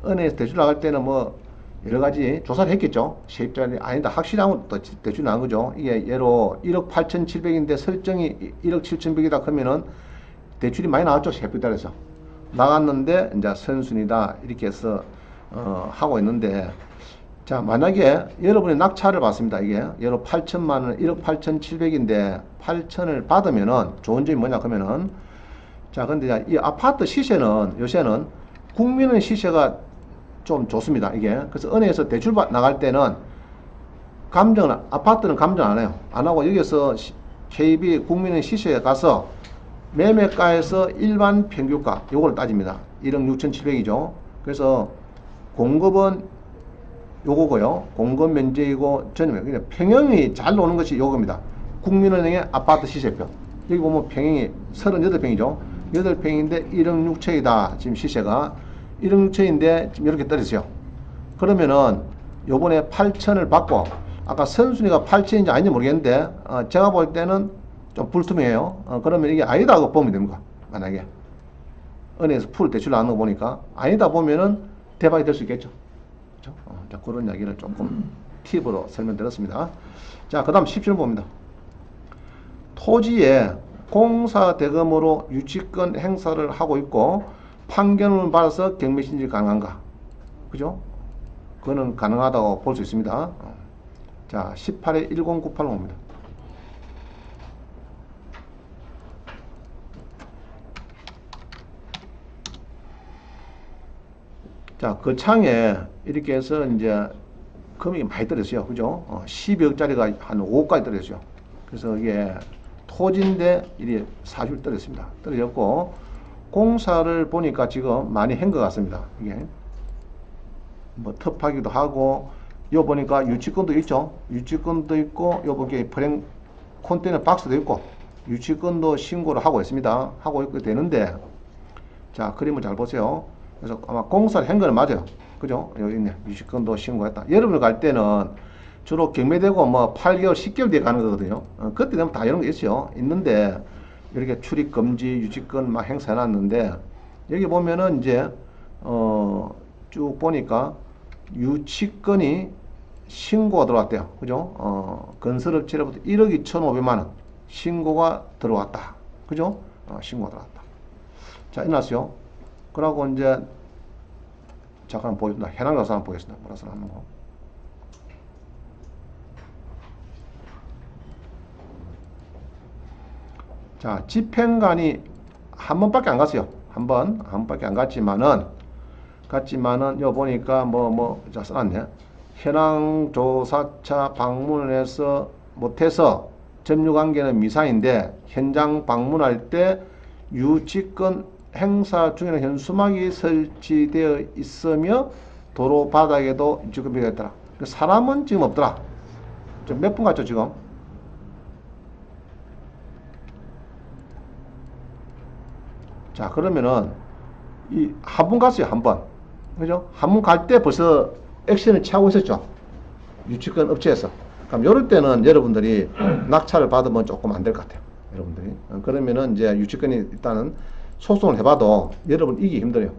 은행에서 대출 나갈 때는 뭐 여러 가지 조사를 했겠죠. 세입자들이 아니다 확실하면 또 대출 나온 거죠. 이게 예로 1억 8,700인데 설정이 1억 7,100이다 그러면은 대출이 많이 나왔죠. 세입에 따라서 나갔는데 이제 선순위다 이렇게 해서 하고 있는데, 자 만약에 여러분이 낙찰을 받습니다. 이게 예로 8천만 원 1억 8,700인데 8천을 받으면은 좋은 점이 뭐냐 그러면은, 자 근데 이 아파트 시세는 요새는 국민의 시세가 좀 좋습니다. 이게 그래서 은행에서 대출 나갈 때는 감정은, 아파트는 감정 안 해요. 안 하고 여기서 KB 국민의 시세에 가서 매매가에서 일반 평균가 요걸 따집니다. 1억 6,700이죠. 그래서 공급은 요거고요. 공급 면적이고 전면 그냥 평형이 잘 나오는 것이 요겁니다. 국민은행의 아파트 시세표. 여기 보면 평형이 38평이죠. 8평인데 1억 6천이다. 지금 시세가 1억 6천인데 지금 이렇게 떨어졌어요. 그러면은 요번에 8천을 받고, 아까 선순위가 8천인지 아닌지 모르겠는데 제가 볼 때는 좀 불투명해요. 그러면 이게 아니다 하고 보면 됩니다. 만약에 은행에서 풀 대출 나오는 거 보니까 아니다 보면은 대박이 될 수 있겠죠. 그렇죠? 자, 그런 이야기를 조금 팁으로 설명드렸습니다. 자, 그 다음 17번 봅니다. 토지에 공사 대금으로 유치권 행사를 하고 있고 판결문을 받아서 경매신청이 가능한가? 그죠? 그거는 가능하다고 볼 수 있습니다. 자, 18에 1098 봅니다. 자, 그 창에 이렇게 해서 이제 금액이 많이 떨어졌어요. 그죠? 12억짜리가 한 5억까지 떨어졌어요. 그래서 이게 토지인데 이게 사실 떨어졌습니다. 떨어졌고, 공사를 보니까 지금 많이 한 것 같습니다. 이게 뭐 텁하기도 하고, 요 보니까 유치권도 있죠. 유치권도 있고, 요 보니까 프랭 컨테이너 박스도 있고, 유치권도 신고를 하고 있습니다. 하고 있고 되는데, 자, 그림을 잘 보세요. 그래서 아마 공사를 한 거는 맞아요. 그죠? 여기 있네. 유치권도 신고했다. 여러분들 갈 때는 주로 경매되고 뭐 8개월, 10개월 뒤에 가는 거거든요. 그때 되면 다 이런 게 있어요. 있는데, 이렇게 출입 금지, 유치권 막 행사해 놨는데, 여기 보면은 이제, 쭉 보니까 유치권이 신고가 들어왔대요. 그죠? 건설업체로부터 1억 2,500만원 신고가 들어왔다. 그죠? 신고가 들어왔다. 자, 일어났어요. 그러고 이제 잠깐 보겠습니다. 해당가서 한번 보겠습니다. 뭐라서 하는 거. 자, 집행관이 한 번밖에 안 갔어요. 한 번밖에 안 갔지만은 요 보니까 자, 써놨네. 현황 조사차 방문해서 못해서 점유관계는 미사인데 현장 방문할 때 유치권 행사 중에는 현수막이 설치되어 있으며 도로 바닥에도 유치권비가 있더라. 사람은 지금 없더라. 몇 분 갔죠 지금? 자, 그러면은 이 한 번 갔어요. 한 번. 그죠? 한 번 갈 때 벌써 액션을 취하고 있었죠. 유치권 업체에서. 그럼 이럴 때는 여러분들이 낙찰을 받으면 조금 안 될 것 같아요. 여러분들이. 그러면은 이제 유치권이 일단은 소송을 해봐도 여러분 이기기 힘들어요.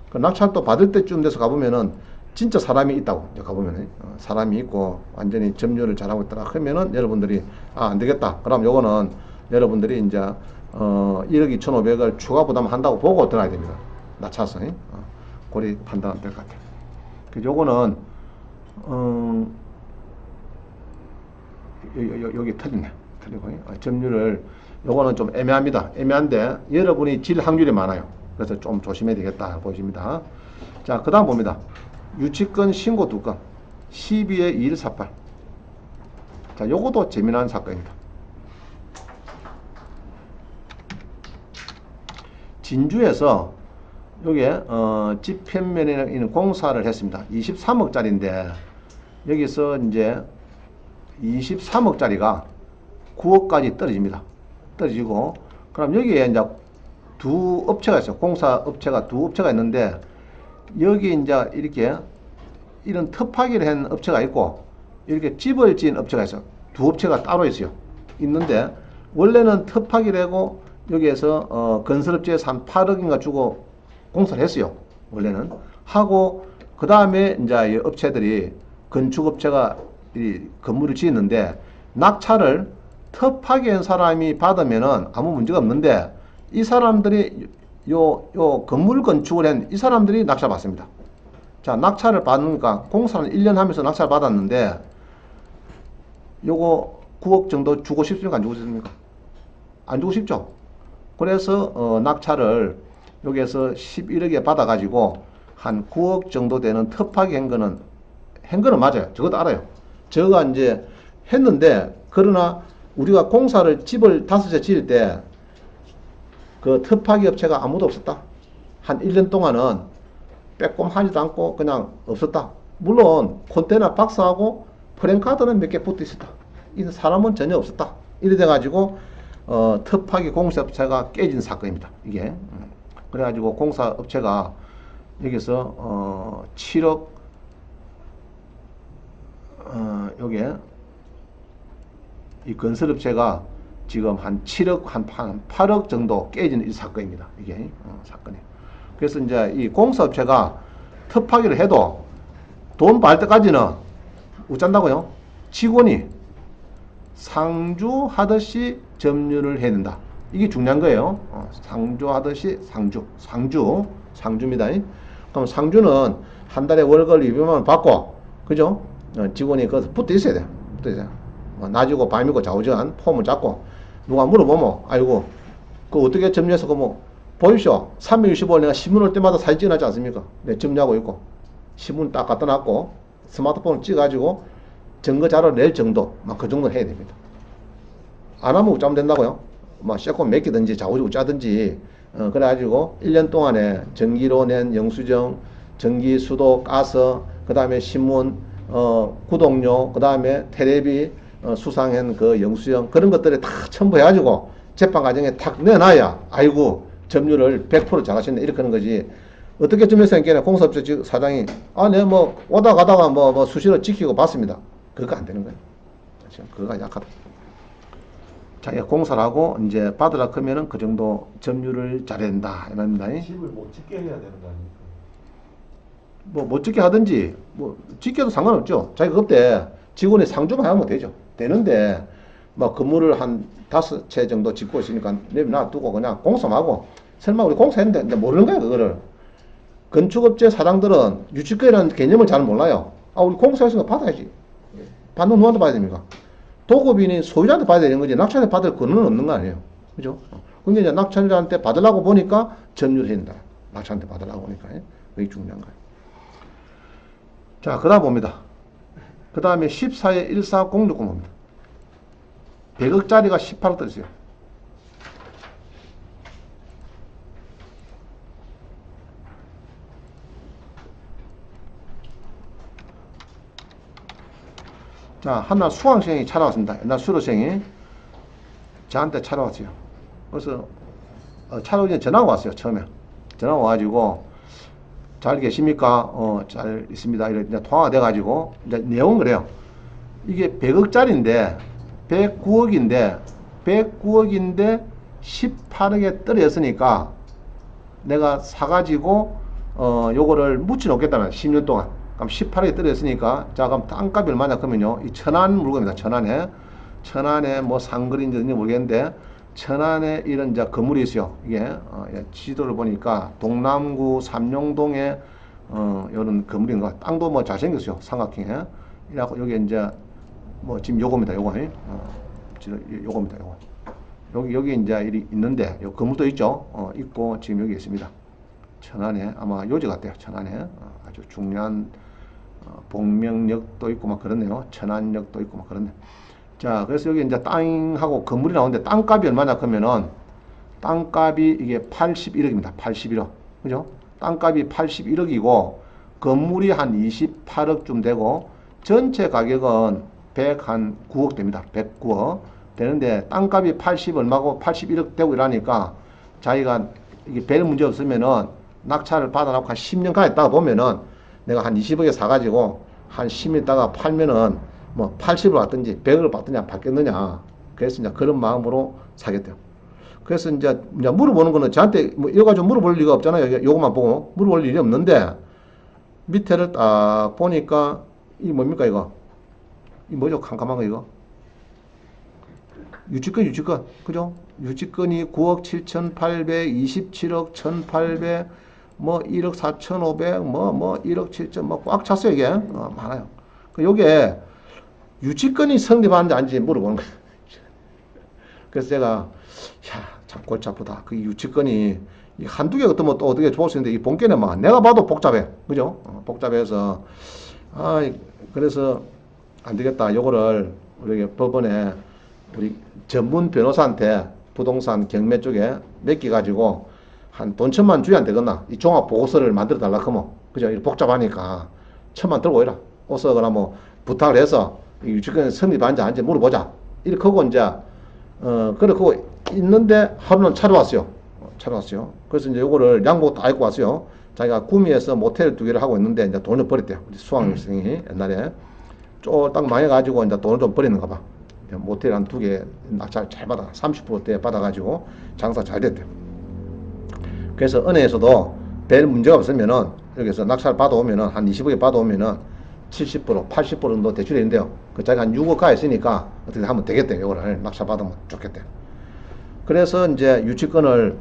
그 낙찰도 받을 때쯤 돼서 가보면은 진짜 사람이 있다고. 가보면은 사람이 있고 완전히 점유를 잘하고 있더라. 그러면은 여러분들이 안 되겠다. 그럼 요거는 여러분들이 이제 1억 2,500을 추가 부담한다고 보고 들어야 됩니다. 낙찰서. 고리 판단하면 될 것 같아요. 그래서 요거는 여기 틀리네. 틀리고 점유를 요거는 좀 애매합니다. 애매한데 여러분이 질 확률이 많아요. 그래서 좀 조심해야 되겠다 보십니다. 자, 그 다음 봅니다. 유치권 신고 2건 12에 2148. 자, 요것도 재미난 사건입니다. 진주에서 요게 집현면에 있는 공사를 했습니다. 23억짜리인데 여기서 이제 23억짜리가 9억까지 떨어집니다. 떨어지고, 그럼 여기에 이제 두 업체가 있어요. 공사 업체가 두 업체가 있는데, 여기 이제 이렇게 이런 텁하기를 한 업체가 있고, 이렇게 집을 지은 업체가 있어요. 두 업체가 따로 있어요. 있는데, 원래는 텁하기를 하고, 여기에서 건설업체에서 한 8억인가 주고 공사를 했어요. 원래는. 하고, 그 다음에 이제 이 업체들이 건축업체가 이 건물을 짓는데 낙찰을 터파기 한 사람이 받으면은 아무 문제가 없는데 이 사람들이 요 건물 건축을 한 이 사람들이 낙찰 받습니다. 자, 낙찰을 받으니까 공사는 1년 하면서 낙찰 받았는데 요거 9억 정도 주고 싶습니까? 안 주고 싶습니까? 안 주고 싶죠? 그래서 낙찰을 여기에서 11억에 받아가지고 한 9억 정도 되는 터파기 한 거는 맞아요. 저것도 알아요. 저가 이제 했는데 그러나 우리가 공사를 집을 5채 지을 때 그 터파기 업체가 아무도 없었다. 한 1년 동안은 빼꼼하지도 않고 그냥 없었다. 물론 콘테이너 박스하고 프랭카드는 몇 개 붙어 있었다. 이 사람은 전혀 없었다. 이래 돼가지고 터파기 공사업체가 깨진 사건입니다. 이게 그래가지고 공사업체가 여기서 7억 요게 이 건설업체가 지금 한 7억 한 8억 정도 깨지는 이 사건입니다. 이게 사건이에요. 그래서 이제 이 공사업체가 터파기를 해도 돈 받을 때까지는 어쩐다고요? 직원이 상주하듯이 점유를 해야 된다. 이게 중요한 거예요. 상주하듯이 상주입니다. 그럼 상주는 한 달에 월급 200만 원 받고, 그죠? 직원이 거기서 붙어 있어야 돼. 붙어 있어요. 낮이고 밤이고 좌우지간 폼을 잡고, 누가 물어보면, 아이고, 그 어떻게 점유해서 보이시오. 365일 내가 신문 올 때마다 사진 찍어놨지 않습니까? 네, 점유하고 있고. 신문 딱 갖다 놨고, 스마트폰을 찍어가지고 증거 자료를 낼 정도, 막 그 정도 해야 됩니다. 안 하면 어쩌면 된다고요? 막 셰콘 맡기든지 좌우지 우짜든지, 그래가지고 1년 동안에 전기로 낸 영수증, 전기, 수도, 가스, 그 다음에 신문, 구독료, 그 다음에 텔레비, 수상한 그 영수증, 그런 것들을 다 첨부해가지고 재판 과정에 탁 내놔야, 아이고, 점유를 100% 잘하셨네. 이렇게 하는 거지. 어떻게 점유했으니까 공사업체 사장이, 네, 오다 가다가 수시로 지키고 봤습니다. 그거 안 되는 거예요. 그거가 약하다. 자, 공사를 하고 이제 받으라 그러면은 그 정도 점유를 잘해야 된다. 이랍니다. 집을 못 짓게 해야 되는 거 아닙니까? 못 짓게 하든지, 짓게도 상관없죠. 자기가 그때 직원이 상주만 하면 되죠. 되는데, 건물을 한 5채 정도 짓고 있으니까 놔두고 그냥 공사만 하고, 설마 우리 공사했는데 모르는 거야, 그거를. 건축업체 사장들은 유치권이라는 개념을 잘 몰라요. 우리 공사했으니까 받아야지. 받는 누구한테 받아야 됩니까? 도급인이 소유자한테 받아야 되는 거지, 낙찰자한테 받을 권한은 없는 거 아니에요. 그죠? 근데 이제 낙찰자한테 받으려고 보니까 점유를 해야 된다. 낙찰자한테 받으려고 보니까. 그게 중요한 거예요. 자, 그 다음 봅니다. 그 다음에 14에 1406번 봅니다. 100억짜리가 18억 들었어요. 자, 한날 수강생이 찾아왔습니다. 옛날 수료생이 저한테 찾아왔어요. 그래서 찾아오기 전에 전화가 왔어요. 처음에 전화가 와가지고 잘 계십니까? 잘 있습니다. 이렇게 통화가 돼가지고 이제 내용은 그래요. 이게 100억짜리인데 109억인데 18억에 떨어졌으니까 내가 사가지고 요거를 묻혀 놓겠다면 10년 동안. 그럼 18억에 떨어졌으니까, 자, 그럼 땅값이 얼마냐 그러면요, 이 천안 물건입니다. 천안에 상거리인지 모르겠는데, 천안에 이런 이제 건물이 있어요. 이게 지도를 보니까 동남구 삼룡동에 이런 건물인가. 땅도 잘생겼어요. 삼각형에. 이래갖고 여기 이제 지금 요겁니다. 요겁니다. 여기 이제 일이 있는데, 요 건물도 있죠. 있고 지금 여기 있습니다. 천안에 아마 요지 같아요. 천안에 아주 중요한 복명역도 있고 막 그렇네요. 천안역도 있고 막 그렇네. 자, 그래서 여기 이제 땅하고 건물이 나오는데 땅값이 얼마냐 그러면은 땅값이 이게 81억입니다. 81억. 그죠? 땅값이 81억이고 건물이 한 28억쯤 되고 전체 가격은 109억 됩니다. 109억 되는데 땅값이 80 얼마고 81억 되고 이러니까 자기가 이게 별 문제 없으면은 낙찰을 받아놓고 한 10년 가있다가 보면은 내가 한 20억에 사가지고 한 10년 있다가 팔면은 80을 받든지 100을 받든지 받겠느냐. 그래서 이제 그런 마음으로 사겠대요. 그래서 이제 물어보는 거는 저한테 이거 가지고 물어볼 리가 없잖아요. 요것만 보고 물어볼 일이 없는데 밑에를 딱 보니까 이 뭡니까 이거? 이 뭐죠? 캄캄한 거 이거? 유치권 그죠? 유치권이 9억 7,827억 1,800 뭐 1억 4,500 뭐 1억 7천 뭐 꽉 찼어요 이게. 많아요. 그 요게 유치권이 성립하는지 아닌지 물어보는 거예요. 그래서 제가 참 골치 아프다. 그 유치권이 한두 개 어떠면 또 어떻게 좋을 수 있는데 이 본께는 막 내가 봐도 복잡해. 그죠? 복잡해서 그래서 안 되겠다. 요거를 우리 법원에 우리 전문 변호사한테 부동산 경매 쪽에 맡겨가지고 한 돈 1,000만 주야 안 되겠나? 이 종합 보고서를 만들어 달라 그러면 그죠? 이 복잡하니까 1,000만 들고 오라. 오서 그러나 뭐 부탁을 해서 유치권 성립한지 아닌지 물어보자. 이렇게 하고 이제 그래 그거 있는데 하루는 찾아왔어요. 그래서 이제 요거를 양복 다 입고 왔어요. 자기가 구미에서 모텔 2개를 하고 있는데 이제 돈을 버렸대요. 우리 수학생이 옛날에 쫄딱 망해가지고 이제 돈을 좀 버리는가 봐. 모텔 한 2개 낙찰 잘 받아 30%대 받아가지고 장사 잘 됐대요. 그래서 은행에서도 별 문제가 없으면은 여기서 낙찰 받아오면은 한 20억에 받아오면은 70% 80% 정도 대출이 된대요. 그 자기가 한 6억 가 있으니까 어떻게 하면 되겠대요. 이거를 낙찰 받으면 좋겠대요. 그래서 이제 유치권을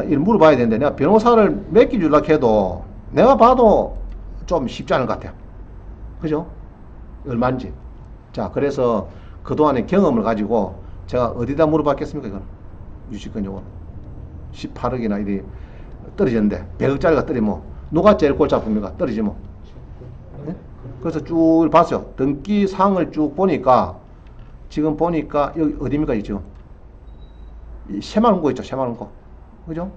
일 물어봐야 되는데 내가 변호사를 맡겨주려고 해도 내가 봐도 좀 쉽지 않은 것 같아요. 그죠? 얼마인지. 자, 그래서 그동안의 경험을 가지고 제가 어디다 물어봤겠습니까? 이거는 유치권 요거 18억이나 이리 떨어졌는데 100억짜리가 떨어지면 누가 제일 골치 아픕니까? 떨어지면 뭐. 네? 그래서 쭉 봤어요. 등기 사항을 쭉 보니까 지금 보니까 여기 어디입니까? 지금 이 새마을고 있죠. 새마을고 그죠?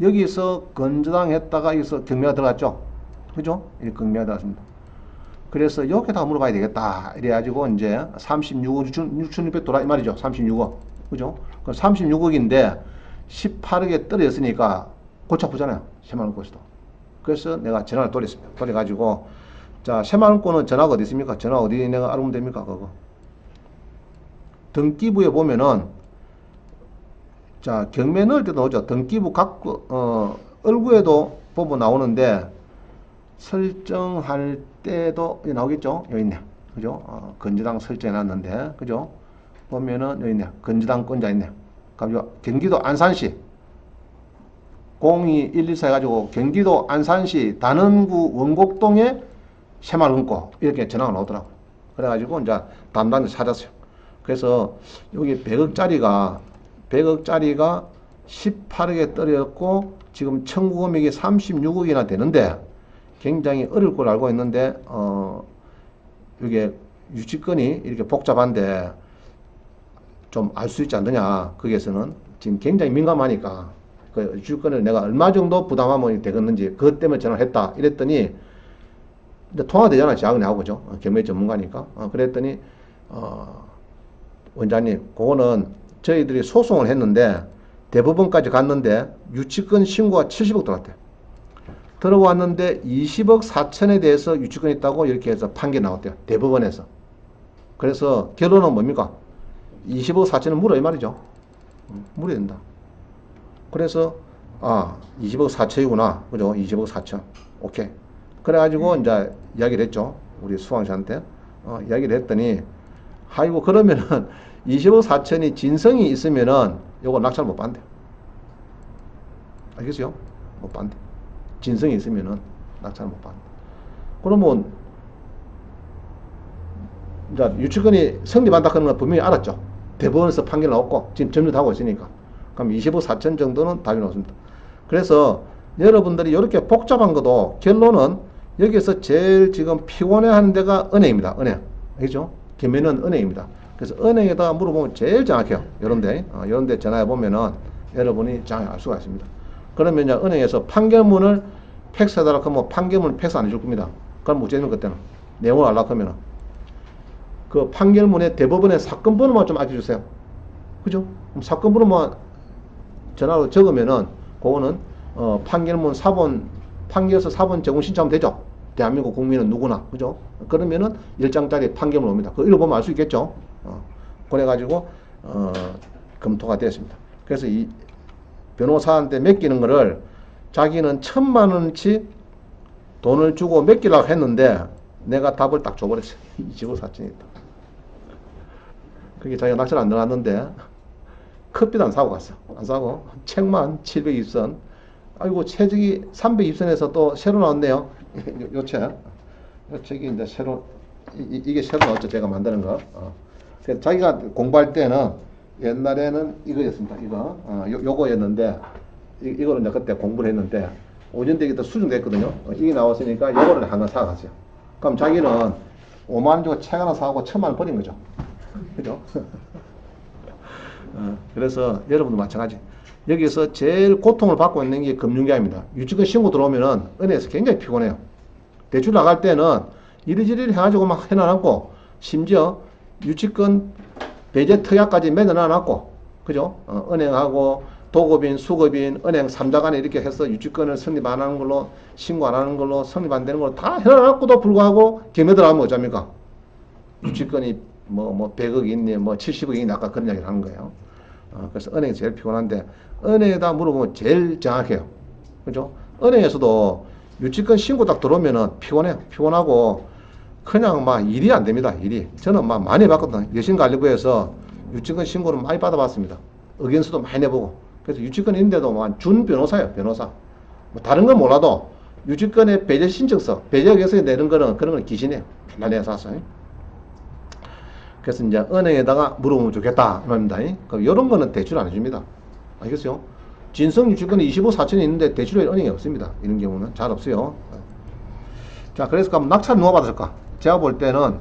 여기서 건조당 했다가 여기서 경매가 들어갔죠. 그죠? 이 경매가 들어갔습니다. 그래서 이렇게 다 물어봐야 되겠다. 이래가지고 이제 36억 6,600 돌아 이 말이죠. 36억 그죠? 그 36억인데 18억에 떨어졌으니까 골치 아프잖아요. 새마을고에서도. 그래서 내가 전화를 돌렸습니다. 돌려가지고 자 새마을고는 전화가 어디 있습니까? 전화 어디 내가 알면 됩니까? 그거 등기부에 보면은 자 경매 넣을 때도 나오죠. 등기부 각 얼구에도 보면 나오는데 설정할 때도 나오겠죠. 여기 있네. 그죠? 건조당 설정해 놨는데 그죠? 보면은 여기 있네. 건조당 건자 있네. 그럼 경기도 안산시 02124 해가지고 경기도 안산시 단원구 원곡동에 새마을금고 이렇게 전화가 나오더라고요. 그래가지고 이제 담당자 찾았어요. 그래서 여기 100억짜리가 18억에 떨어졌고 지금 청구 금액이 36억이나 되는데 굉장히 어려울 걸 알고 있는데 이게 유치권이 이렇게 복잡한데 좀 알 수 있지 않느냐. 거기에서는 지금 굉장히 민감하니까 그 유치권을 내가 얼마 정도 부담하면 되겠는지 그것 때문에 전화를 했다. 이랬더니 이제 통화되잖아. 저하고 나하고 그죠? 경매 전문가니까. 그랬더니 원장님 그거는 저희들이 소송을 했는데 대법원까지 갔는데 유치권 신고가 70억 들어갔대. 들어왔는데 20억 4천에 대해서 유치권 있다고 이렇게 해서 판결 나왔대요. 대법원에서. 그래서 결론은 뭡니까? 20억 4천은 물어 이 말이죠. 물어야 된다. 그래서 20억 4천이구나. 그죠? 20억 4천. 오케이. 그래가지고 이제 이야기를 했죠. 우리 수강자한테. 이야기를 했더니 아이고 그러면은 20억 4천이 진성이 있으면은 요거 낙찰 못 받는데. 알겠어요? 못 받는데. 진성이 있으면은 낙찰 못 받는데. 그러면 이제 유치권이 성립한다 하는 건 분명히 알았죠. 대법원에서 판결 나왔고 지금 점유도 하고 있으니까. 그럼 20억 4천 정도는 답이 나왔습니다. 그래서 여러분들이 이렇게 복잡한 것도 결론은 여기서 제일 지금 피곤해하는 데가 은행입니다. 은행. 알겠죠? 경매는 은행입니다. 그래서 은행에다가 물어보면 제일 정확해요. 이런데 전화해 보면은 여러분이 정확히 알 수가 있습니다. 그러면 이제 은행에서 판결문을 팩스해달라고 하면 판결문 팩스 안 해줄 겁니다. 그럼 어쩌면 그때는 내용을 알라고 하면은 그 판결문에 대법원의 사건 번호만 좀 알려주세요. 그죠? 그럼 사건 번호만 전화로 적으면은 그거는 판결문 사본 판결서 사본 제공 신청하면 되죠. 대한민국 국민은 누구나 그죠? 그러면은 1장짜리 판결문 옵니다. 그거 읽어보면 알 수 있겠죠. 그래가지고 검토가 되었습니다. 그래서 이 변호사한테 맡기는 거를 자기는 1,000만 원치 돈을 주고 맡기려고 했는데 내가 답을 딱 줘버렸어요. 25사천이 있다. 그게 자기가 낚시를 안 들어갔는데 커피도 안 사고 갔어. 안 사고 책만 720선. 아이고 책이 320선에서 또 새로 나왔네요. 요 책. 요 책이 이제 새로 이게 새로 나왔죠. 제가 만드는 거. 그래서 자기가 공부할 때는 옛날에는 이거였습니다. 이거 요거였는데 이거를 이제 그때 공부를 했는데 오전 되기 또 수정됐거든요. 이게 나왔으니까 요거를 하나 사갔어요. 그럼 자기는 5만 원 주고 책 하나 사고 1,000만 원 버린 거죠. 그죠? 그래서 여러분도 마찬가지. 여기서 제일 고통을 받고 있는 게 금융계약입니다. 유치권 신고 들어오면은 은행에서 굉장히 피곤해요. 대출 나갈 때는 이리저리 해가지고 막 해놔놨고, 심지어 유치권 배제 특약까지 매겨놔놨고, 그죠? 은행하고 도급인, 수급인, 은행 3자 간에 이렇게 해서 유치권을 성립 안 하는 걸로, 신고 안 하는 걸로, 성립 안 되는 걸로 다 해놔놨고도 불구하고 경매 들어가면 어쩝니까? 유치권이 뭐 100억이 있니, 뭐 70억이 있니, 아까 그런 이야기를 하는 거예요. 그래서 은행이 제일 피곤한데, 은행에다 물어보면 제일 정확해요. 그죠? 은행에서도 유치권 신고 딱 들어오면은 피곤해요. 피곤하고, 그냥 막 일이 안 됩니다. 일이. 저는 막 많이 받거든요. 여신관리부에서 유치권 신고를 많이 받아봤습니다. 의견서도 많이 내보고. 그래서 유치권 있는데도 막 준 변호사예요. 변호사. 뭐 다른 건 몰라도 유치권의 배제 신청서, 배제 의견서에 내는 거는 그런 건 기신해요. 편안히 사서. 그래서 이제 은행에다가 물어보면 좋겠다. 말입니다. 이런 거는 대출 안 해줍니다. 알겠어요? 진성 유치권이 25사천이 있는데 대출에 은행이 없습니다. 이런 경우는 잘 없어요. 자, 그래서 그럼 낙찰 누가 받았을까? 제가 볼 때는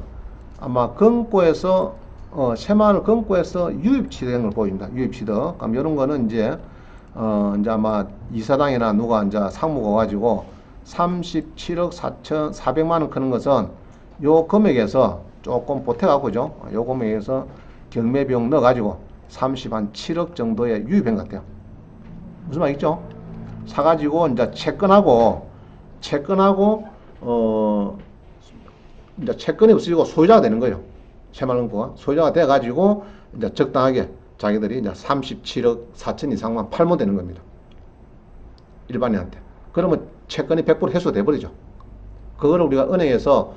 아마 금고에서 새마을 금고에서 유입취득한 걸 보여줍니다. 유입취득. 그럼 이런 거는 이제 아마 이사장이나 누가 이제 상무가 가지고 37억 4,400만 원 크는 것은 요 금액에서 조금 보태가고 죠. 요 금액에서 경매비용 넣어가지고 37억 정도의 유입한 것 같아요. 무슨 말이죠? 사가지고 이제 채권하고 이제 채권이 없어지고 소유자가 되는 거예요. 새마을금고가 소유자가 돼가지고 이제 적당하게 자기들이 이제 37억 4천 이상만 팔면 되는 겁니다. 일반인한테. 그러면 채권이 100% 해소돼 버리죠. 그거를 우리가 은행에서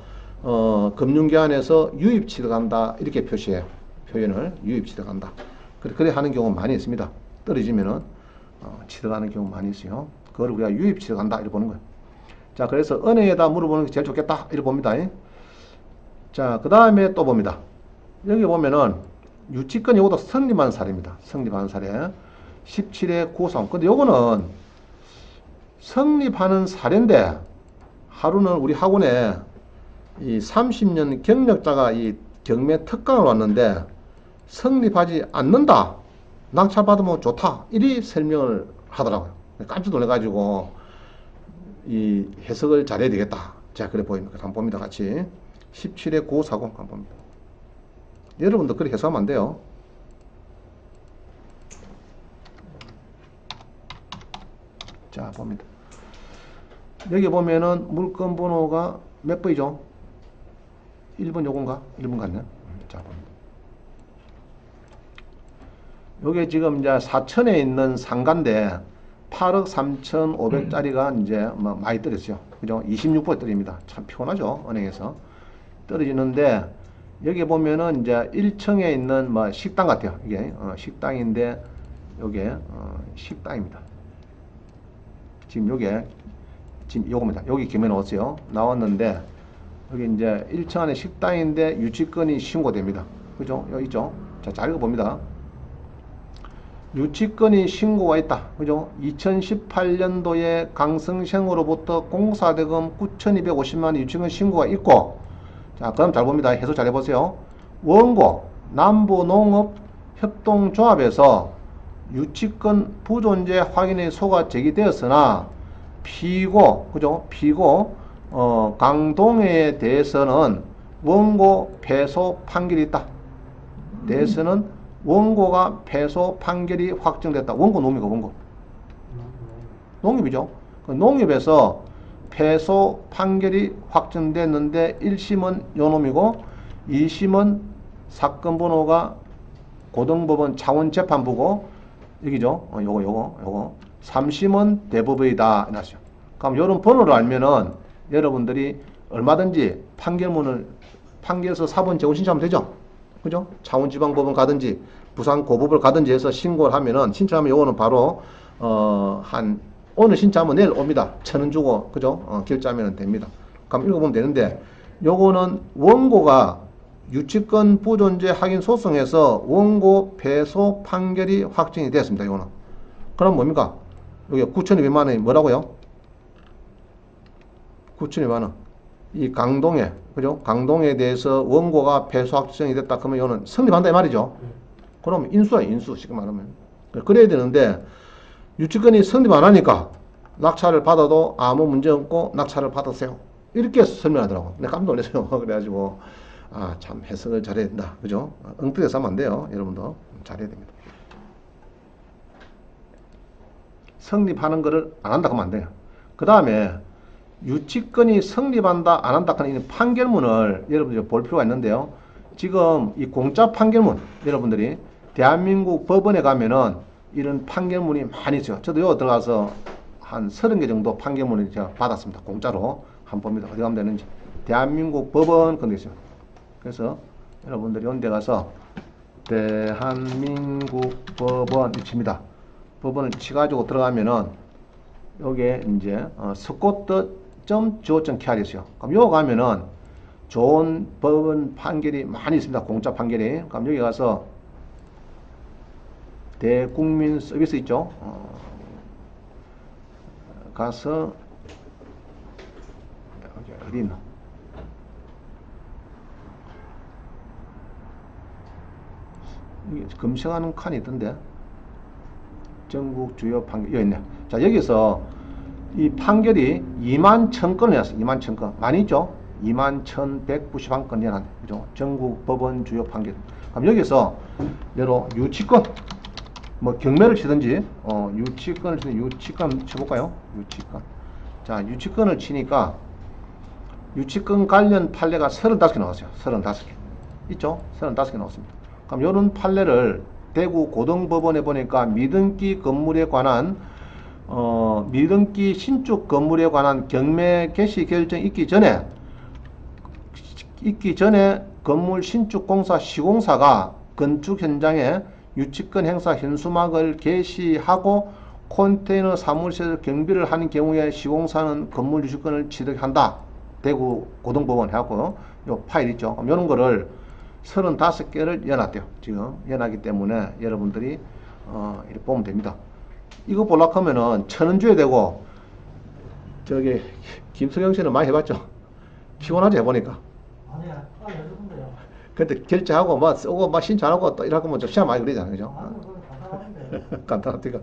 금융기관에서 유입취득한다 이렇게 표시해요. 표현을 유입취득한다. 그래 하는 경우 많이 있습니다. 떨어지면은 취득하는 경우 많이 있어요. 그걸 우리가 유입취득한다 이렇게 보는 거예요. 자, 그래서 은행에다 물어보는 게 제일 좋겠다 이렇게 봅니다. 자, 그 다음에 또 봅니다. 여기 보면은 유치권 요것도 성립한 사례입니다. 성립하는 사례 17회 953. 근데 요거는 성립하는 사례인데 하루는 우리 학원에 이 30년 경력자가 이 경매 특강을 왔는데 성립하지 않는다. 낙찰 받으면 좋다. 이리 설명을 하더라고요. 깜짝 놀래가지고 이 해석을 잘해야 되겠다. 자, 그래 보입니다. 한번 봅니다. 같이 17회 9540 한번 봅니다. 여러분도 그렇게 해석하면 안 돼요. 자, 봅니다. 여기 보면은 물건 번호가 몇 번이죠? 1번 요건가? 1번 같네. 자, 봅니다. 요게 지금 이제 사천에 있는 상가인데 8억 3,500짜리가 이제 뭐 많이 떨어졌어요. 그죠? 26% 떨어집니다. 참 피곤하죠. 은행에서. 떨어지는데 여기 보면은 이제 1층에 있는 뭐 식당 같아요. 이게 식당인데 요게 식당입니다. 지금 요게 지금 요겁니다. 여기 김에 나왔어요. 나왔는데 여기 이제 1층 안에 식당인데 유치권이 신고됩니다. 그죠? 여기 있죠? 자, 잘 읽어봅니다. 유치권이 신고가 있다. 그죠? 2018년도에 강성생으로부터 공사대금 9,250만원 유치권 신고가 있고, 자, 그럼 잘 봅니다. 해석 잘 해보세요. 원고, 남부농업협동조합에서 유치권 부존재 확인의 소가 제기되었으나, 피고, 그죠? 피고, 강동해에 대해서는 원고 패소 판결이 있다. 대해서는 원고가 패소 판결이 확정됐다. 원고 농협이고 원고. 농협이죠. 그 농협에서 패소 판결이 확정됐는데 1심은 요놈이고 2심은 사건 번호가 고등법원 창원재판부고 여기죠. 요거 3심은 대법원이다. 이랬어요. 그럼 요런 번호를 알면은 여러분들이 얼마든지 판결서 사본 재원 신청하면 되죠. 그죠? 창원지방법원 가든지 부산고법을 가든지 해서 신고를 하면은 신청하면 요거는 바로 오늘 신청하면 내일 옵니다. 1,000원 주고 그죠? 결제하면 됩니다. 그럼 읽어보면 되는데 요거는 원고가 유치권 부존재 확인 소송에서 원고 패소 판결이 확정이 됐습니다. 이거는. 그럼 뭡니까? 여기 9,200만 원이 뭐라고요? 9,200만 원. 이 강동에, 그죠? 강동에 대해서 원고가 패소 확정이 됐다. 그러면 이거는 성립한다 이 말이죠. 그럼 인수야, 인수. 쉽게 말하면. 그래야 되는데 유치권이 성립 안 하니까 낙찰을 받아도 아무 문제 없고 낙찰을 받으세요. 이렇게 설명하더라고. 내가 깜짝 놀랐어요. 그래가지고 참 해석을 잘해야 된다. 그죠? 엉뚱해서 하면 안 돼요. 여러분도 잘해야 됩니다. 성립하는 거를 안 한다 하면 안 돼요. 그 다음에 유치권이 성립한다 안 한다 하는 판결문을 여러분들이 볼 필요가 있는데요. 지금 이 공짜 판결문 여러분들이 대한민국 법원에 가면은 이런 판결문이 많이 있어요. 저도 여기 들어가서 한 30개 정도 판결문을 제가 받았습니다. 공짜로 한번 봅니다. 어디 가면 되는지. 대한민국 법원 그런 게 있어요. 그래서 여러분들이 이런 데 가서 대한민국 법원 칩니다. 법원을 치가지고 들어가면은 여기에 이제 스코트.go.kr 있어요. 그럼 여기 가면은 좋은 법원 판결이 많이 있습니다. 공짜 판결이. 그럼 여기 가서 대국민 서비스 있죠. 가서 어디 있나? 검색하는 칸이 있던데. 전국 주요 판결 여기 있네. 자, 여기서 이 판결이 21,000건이었어요. 21,000건. 많이 있죠? 21,191건 연한. 그죠? 전국 법원 주요 판결. 그럼 여기서 예로 유치권 뭐 경매를 치든지 유치권을 치든 유치권 쳐볼까요? 유치권. 자, 유치권을 치니까 유치권 관련 판례가 35개 나왔어요. 35개. 있죠? 35개 나왔습니다. 그럼 요런 판례를 대구 고등법원에 보니까 미등기 건물에 관한 미등기 신축 건물에 관한 경매 개시 결정 있기 전에 건물 신축 공사 시공사가 건축 현장에 유치권 행사 현수막을 게시하고 컨테이너 사무실에서 경비를 하는 경우에 시공사는 건물 유치권을 취득한다. 대구 고등법원 해갖고 요 파일 있죠. 그럼 요런 거를 35개를 연합대요. 지금 연하기 때문에 여러분들이 이렇게 보면 됩니다. 이거 보려고 하면은 1,000원 줘야 되고 저기 김석영 씨는 많이 해봤죠? 피곤하지 해보니까. 아니야, 해주던데요. 근데 결제하고 막 쓰고 막 신청하고 또 이러고 뭐 좀 시간 많이 걸리잖아요. 그죠? 아니요, 그건 간단한데. 간단하니까.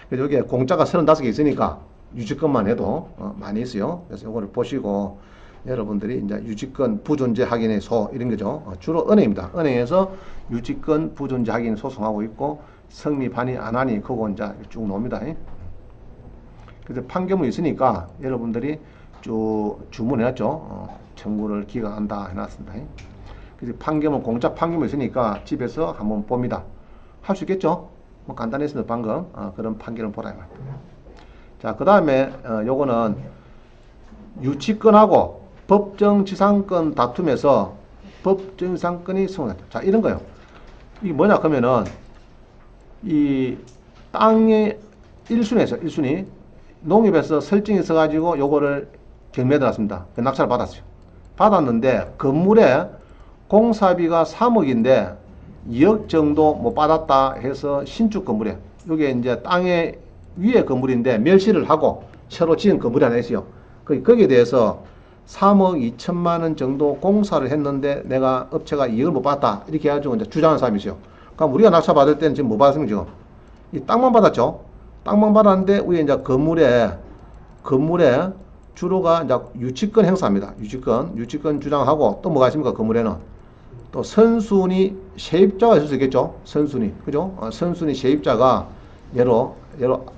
그래서 여기에 공짜가 35개 있으니까 유치권만 해도 많이 있어요. 그래서 이거를 보시고 여러분들이 이제 유치권 부존재 확인의 소 이런 거죠. 주로 은행입니다. 은행에서 유치권 부존재 확인 소송하고 있고 성립하니 안 하니 그거 이제 쭉 나옵니다. 그래서 판결문이 있으니까 여러분들이 쭉 주문해놨죠. 청구를 기각한다 해놨습니다. 그래서 판결문 공짜 판결문 있으니까 집에서 한번 봅니다. 할 수 있겠죠? 뭐 간단했습니다. 방금 그런 판결을 보라 이 말입니다. 자, 그 다음에 요거는 유치권하고 법정지상권 다툼에서 법정지상권이 성립했다. 자, 이런 거요. 이게 뭐냐 그러면은 이 땅의 1순위에서 1순위 농협에서 설정이 있어가지고 요거를 경매에 들어갔습니다. 낙찰을 받았어요. 받았는데 건물에 공사비가 3억인데 2억 정도 못 받았다 해서 신축 건물에 요게 이제 땅의 위에 건물인데 멸실을 하고 새로 지은 건물이 하나 있어요. 거기에 대해서 3억 2천만 원 정도 공사를 했는데 내가 업체가 2억을 못 받았다. 이렇게 해가지고 이제 주장하는 사람이 있어요. 그럼 우리가 낙찰 받을 때는 지금 뭐 받았습니까? 지금 이 땅만 받았죠. 땅만 받았는데 위에 이제 건물에 주로가 이제 유치권 행사합니다. 유치권 주장하고 또 뭐가 있습니까? 건물에는 또 선순위 세입자가 있을 수 있겠죠. 선순위, 그죠? 선순위 세입자가 예로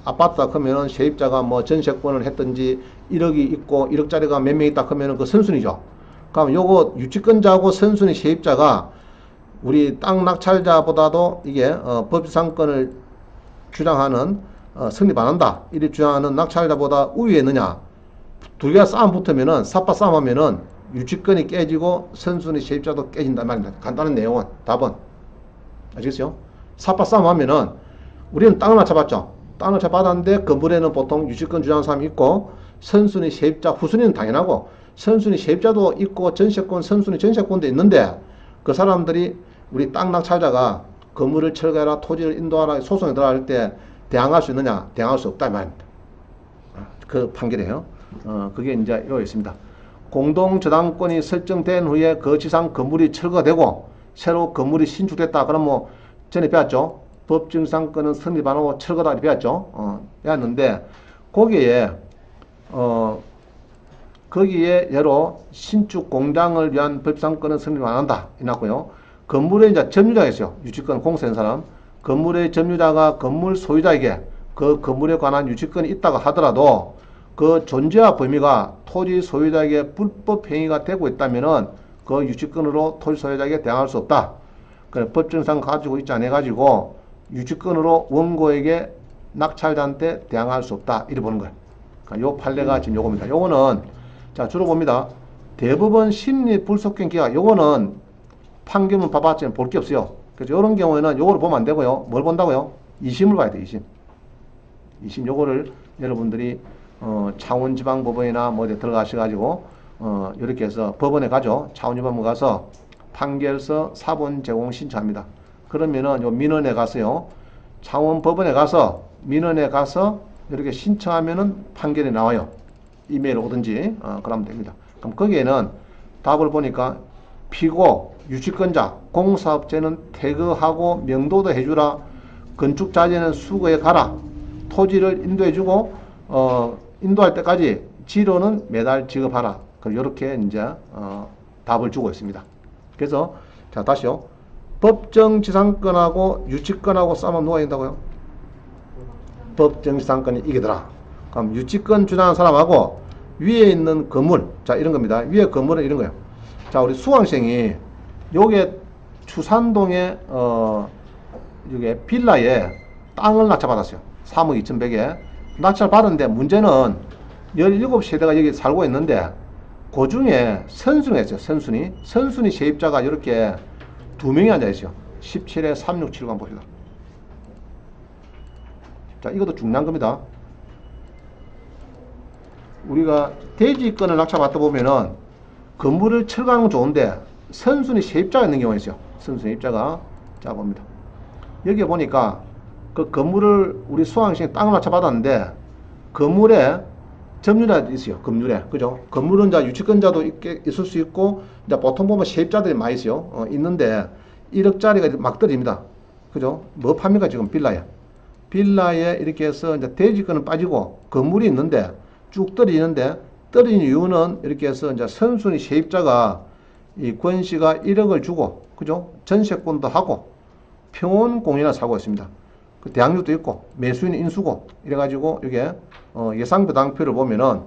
아파트다 그러면은 세입자가 뭐 전세권을 했든지 1억이 있고 1억짜리가 몇 명 있다 그러면은 그 선순위죠. 그럼 요거 유치권자하고 선순위 세입자가 우리 땅 낙찰자보다도 이게 법상권을 주장하는 성립 안 한다. 이리 주장하는 낙찰자보다 우위에 있느냐? 두 개가 싸움 붙으면은, 삿바 싸움 하면은, 유치권이 깨지고, 선순위 세입자도 깨진단 말입니다. 간단한 내용은, 답은. 아시겠어요? 삿바 싸움 하면은, 우리는 땅을 맞춰봤죠? 땅을 잡아봤는데, 건물에는 보통 유치권 주장하는 사람이 있고, 선순위 세입자, 후순위는 당연하고, 선순위 세입자도 있고, 전세권, 선순위 전세권도 있는데, 그 사람들이 우리 땅 낙찰자가 건물을 철거해라, 토지를 인도하라, 소송에 들어갈 때 대항할 수 있느냐? 대항할 수 없다, 이 말입니다. 그 판결이에요. 그게 이제 여기 있습니다. 공동저당권이 설정된 후에 그 지상 건물이 철거되고 새로 건물이 신축됐다. 그럼 뭐 전에 배웠죠. 법정상권은 성립안하고 철거다 이렇게 배웠죠. 배웠는데 거기에 거기에 예로 신축 공장을 위한 법상권은 성립 안 한다. 이났고요. 건물에 이제 점유자가 있어요. 유치권 공세한 사람. 건물의 점유자가 건물 소유자에게 그 건물에 관한 유치권이 있다고 하더라도 그 존재와 범위가 토지 소유자에게 불법 행위가 되고 있다면은 그 유치권으로 토지 소유자에게 대항할 수 없다. 그래 법정상 가지고 있지 않아 가지고 유치권으로 원고에게 낙찰자한테 대항할 수 없다. 이래 보는 거예요. 그러니까 요 판례가 지금 요겁니다. 요거는 자 주로 봅니다. 대법원 심리 불속행 기각 요거는 판결문 봐봤지만 볼 게 없어요. 그래서 이런 경우에는 요거를 보면 안 되고요. 뭘 본다고요? 2심을 봐야 돼. 2심. 2심 요거를 여러분들이 창원지방법원이나 뭐 어디 들어가셔가지고 이렇게 해서 법원에 가죠. 창원지방법원 가서 판결서 사본 제공 신청합니다. 그러면은 요 민원에 가서요. 창원법원에 가서 민원에 가서 이렇게 신청하면은 판결이 나와요. 이메일 오든지 그러면 됩니다. 그럼 거기에는 답을 보니까 피고 유치권자 공사업체는 퇴거하고 명도도 해주라. 건축자재는 수거해 가라. 토지를 인도해주고 인도할 때까지 지료는 매달 지급하라. 이렇게 이제 답을 주고 있습니다. 그래서 자 다시요. 법정지상권하고 유치권하고 싸우면 누가 이긴다고요? 법정지상권이 이기더라. 그럼 유치권 주장하는 사람하고 위에 있는 건물, 자 이런 겁니다. 위에 건물은 이런 거예요. 자 우리 수강생이 요게 추산동에 요게 빌라에 땅을 낙찰받았어요. 3억 2,100에 낙찰받았는데 문제는 17세대가 여기 살고 있는데 그 중에 선순위가 있어요. 선순위 세입자가 이렇게 2명이 앉아있어요. 17에 367관 한번 봅시다. 자 이것도 중요한 겁니다. 우리가 대지권을 낙찰받다 보면은 건물을 철거하는 건 좋은데 선순위 세입자가 있는 경우가 있어요. 선순위 세입자가 자 봅니다. 여기 보니까 그 건물을 우리 수강생이 땅을 낙찰받았는데 건물에 점유자 있어요. 건물에 그죠? 건물은 자 유치권자도 있을 수 있고 이제 보통 보면 세입자들이 많이 있어요. 있는데 1억짜리가 막 떨어집니다. 그죠? 뭐 팝니까 지금 빌라에 이렇게 해서 이제 대지권은 빠지고 건물이 있는데 쭉 떨어지는데 떨어진 이유는 이렇게 해서 이제 선순위 세입자가 이 권씨가 1억을 주고 그죠? 전세권도 하고 평원공인을 사고 있습니다. 그 대항력도 있고 매수인이 인수고 이래가지고 이게 예상부당표를 보면은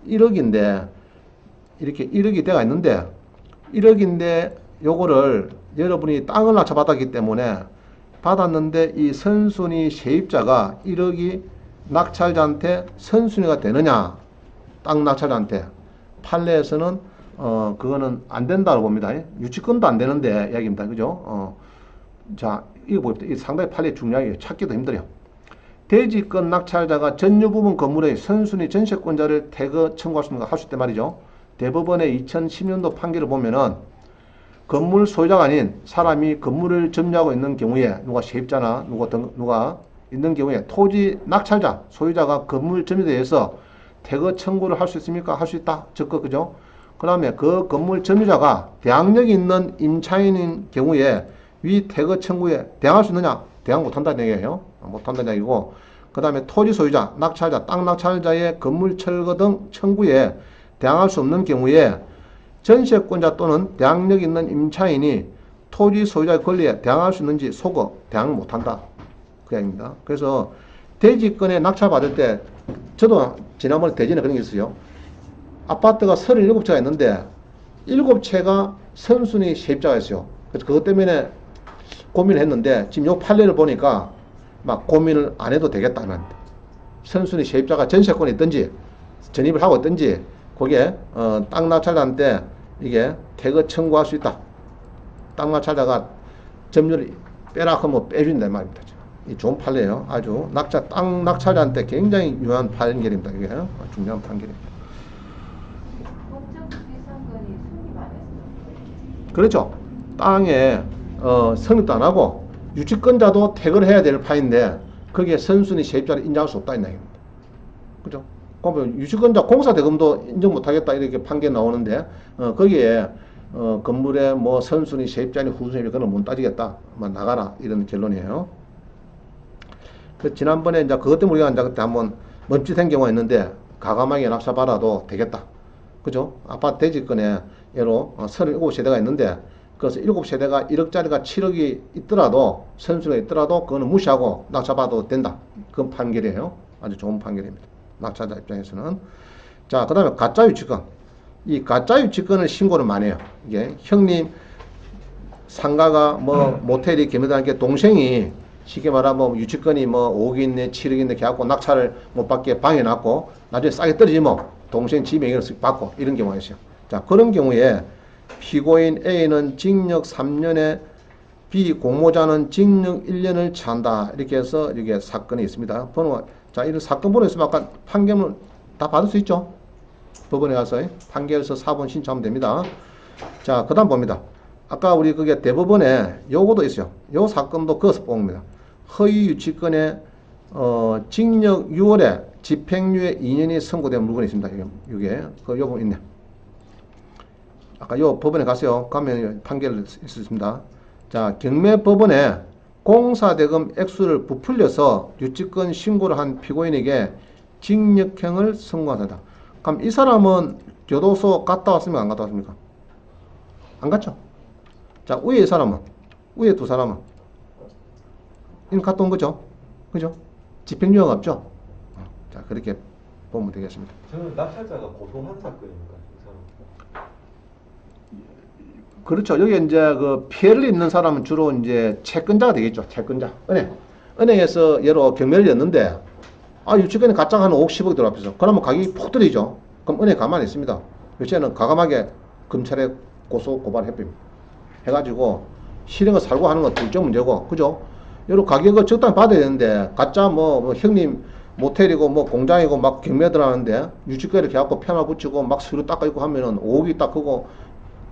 1억인데 이렇게 1억이 돼가 있는데 1억인데 요거를 여러분이 땅을 낙찰받았기 때문에 받았는데 이 선순위 세입자가 1억이 낙찰자한테 선순위가 되느냐 땅 낙찰자한테 판례에서는 그거는 안 된다고 봅니다. 유치권도 안 되는데 이야기입니다. 그죠? 자 이거 봅니다. 이 상당히 판례 중요하게 찾기도 힘들어요. 대지권 낙찰자가 전유 부분 건물의 선순위 전세권자를 퇴거 청구할 수 있는 거 할 수 있단 말이죠. 대법원의 2010년도 판결을 보면은 건물 소유자가 아닌 사람이 건물을 점유하고 있는 경우에 누가 세입자나 누가 있는 경우에 토지 낙찰자 소유자가 건물 점유에 대해서 퇴거 청구를 할 수 있습니까? 할 수 있다. 적극 그죠? 그 다음에 그 건물 점유자가 대항력이 있는 임차인인 경우에 위 퇴거 청구에 대항할 수 있느냐? 대항 못한다는 얘기예요. 못한다는 얘기고 그 다음에 토지 소유자, 낙찰자, 땅 낙찰자의 건물 철거 등 청구에 대항할 수 없는 경우에 전세권자 또는 대항력 있는 임차인이 토지 소유자의 권리에 대항할 수 있는지 속어 대항 못한다. 그 이야기입니다. 그래서 대지권에 낙찰받을 때 저도 지난번에 대전에 그런 게 있어요. 아파트가 37채가 있는데 7채가 선순위 세입자가 있어요. 그래서 그것 때문에 고민을 했는데 지금 요 판례를 보니까 막 고민을 안 해도 되겠다는 선순위 세입자가 전세권이 있든지 전입을 하고 있든지 거기에 땅 낙찰자한테 이게 퇴거 청구할 수 있다. 땅 낙찰자가 점유를 빼라 하면 빼준단 말입니다. 이 좋은 판례예요. 아주 땅 낙찰자한테 굉장히 유효한 판결입니다. 이게 중요한 판결입니다. 법정 비상권이 성립 안 했어. 그렇죠. 땅에 성립도 안 하고 유치권자도 퇴거를 해야 될 판인데 거기에 선순위 세입자를 인정할 수 없다 이 얘기입니다. 그죠? 그러면 유치권자 공사 대금도 인정 못하겠다 이렇게 판결 나오는데 거기에 건물에 뭐 선순위 세입자니 후순위 그건 못 따지겠다. 나가라 이런 결론이에요. 그 지난번에 이제 그것 때문에 우리가 이제 그때 한번 멈칫한 경우가 있는데 가감하게 낙찰 받아도 되겠다. 그죠? 아파트 대지권에 예로 37세대가 있는데 그래서 7세대가 1억짜리가 7억이 있더라도 선수가 있더라도 그거는 무시하고 낙찰 받아도 된다. 그건 판결이에요. 아주 좋은 판결입니다. 낙찰자 입장에서는. 자, 그 다음에 가짜 유치권. 이 가짜 유치권을 신고를 많이 해요. 이게 형님 상가가 뭐 모텔이 개매다는 게 동생이 쉽게 말하면 뭐 유치권이 뭐 5억 있네 7억 있네 해갖고 낙찰을 못 받게 방해놨고 나중에 싸게 떨어지면 동생 지명을 받고 이런 경우가 있어요. 자, 그런 경우에 피고인 A는 징역 3년에 B 공모자는 징역 1년을 취한다. 이렇게 해서 이게 사건이 있습니다. 번호, 자, 이런 사건 번호 있으면 아까 판결문 다 받을 수 있죠. 법원에 가서 판결서 4번 신청하면 됩니다. 자, 그 다음 봅니다. 아까 우리 그게 대법원에 요거도 있어요. 요 사건도 그것을 봅니다. 허위 유치권에 징역 6월에 집행유예 2년이 선고된 물건이 있습니다. 이게 그 요거 있네. 아까 요 법원에 가세요. 가면 판결이 있습니다. 자, 경매법원에 공사대금 액수를 부풀려서 유치권 신고를 한 피고인에게 징역형을 선고하다. 그럼 이 사람은 교도소 갔다 왔습니까? 안 갔다 왔습니까? 안 갔죠? 자, 위에 이 사람은, 위에 두 사람은 이는 갔다 온 거죠? 그죠? 집행유예가 없죠? 자, 그렇게 보면 되겠습니다. 저는 낙찰자가 고소한 사건입니까? 이 사람. 그렇죠. 여기 이제 그 피해를 입는 사람은 주로 이제 채권자가 되겠죠. 채권자. 은행에서 예로 경매를 였는데, 유치권이 가짜 한 5억, 10억 들어왔어. 그러면 가격이 폭 떨어지죠. 그럼 은행 가만히 있습니다. 요새는 과감하게 검찰에 고소, 고발 해버립니다. 해가지고 실행을 살고 하는 건 둘째 문제고, 그죠? 여러 가격을 적당히 받아야 되는데, 가짜 뭐 형님 모텔이고 뭐 공장이고 막 경매 들어가는데, 유치권을 이렇게 갖고 편화 붙이고 막 서류 닦아있고 하면은 5억이 딱 그거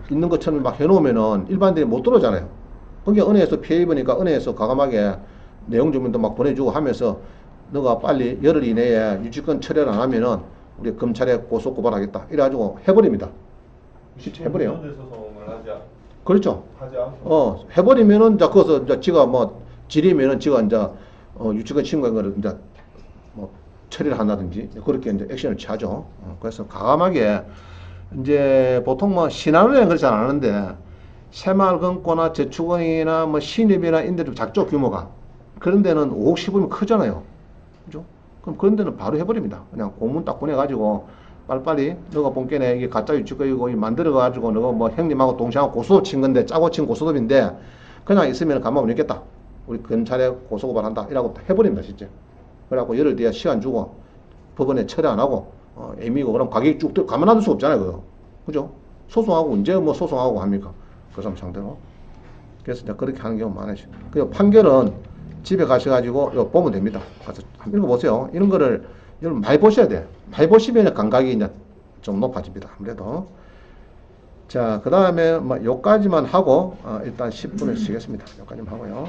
있는 것처럼 막 해놓으면은 일반인들이 못 들어오잖아요. 그게 은행에서 피해 입으니까 은행에서 과감하게 내용 증명도 막 보내주고 하면서 너가 빨리 열흘 이내에 유치권 처리를 안 하면은 우리 검찰에 고소 고발하겠다. 이래가지고 해버립니다. 해버려요. 그렇죠. 해버리면은 이제 거기서 이제 지가 뭐 지리면은 지가 이제 유치권 신고한 거를 이제 뭐 처리를 한다든지 그렇게 이제 액션을 취하죠. 그래서 과감하게 이제 보통 뭐 신한은행 그렇지 않았는데 새마을금고나 저축은행이나 뭐 신입이나 인대도 작죠 규모가. 그런 데는 5억 10억이면 크잖아요. 그죠? 그럼 그런 데는 바로 해버립니다. 그냥 공문 딱 보내가지고 빨리빨리 너가 본게네 이게 가짜 유치권이고 만들어가지고 너가 뭐 형님하고 동생하고 고소도 친 건데 짜고 친 고소도인데 그냥 있으면 가만 못 있겠다. 우리 검찰에 고소고발한다. 이라고 해버립니다. 진짜. 그래갖고 열흘 뒤에 시간 주고 법원에 처리 안 하고 애미고 그럼 가격이 쭉 가만 놔둘 수 없잖아요. 그거. 그죠? 소송하고 언제 뭐 소송하고 합니까? 그 사람 상대로. 그래서 이제 그렇게 하는 경우가 많아요. 그 판결은 집에 가셔가지고 이거 보면 됩니다. 가서 한번 읽어보세요. 이런 거를 여러분 많이 보셔야 돼. 많이 보시면 감각이 이제 좀 높아집니다. 아무래도. 자, 그 다음에 뭐 요까지만 하고 일단 10분을 쉬겠습니다. 요까지만 하고요.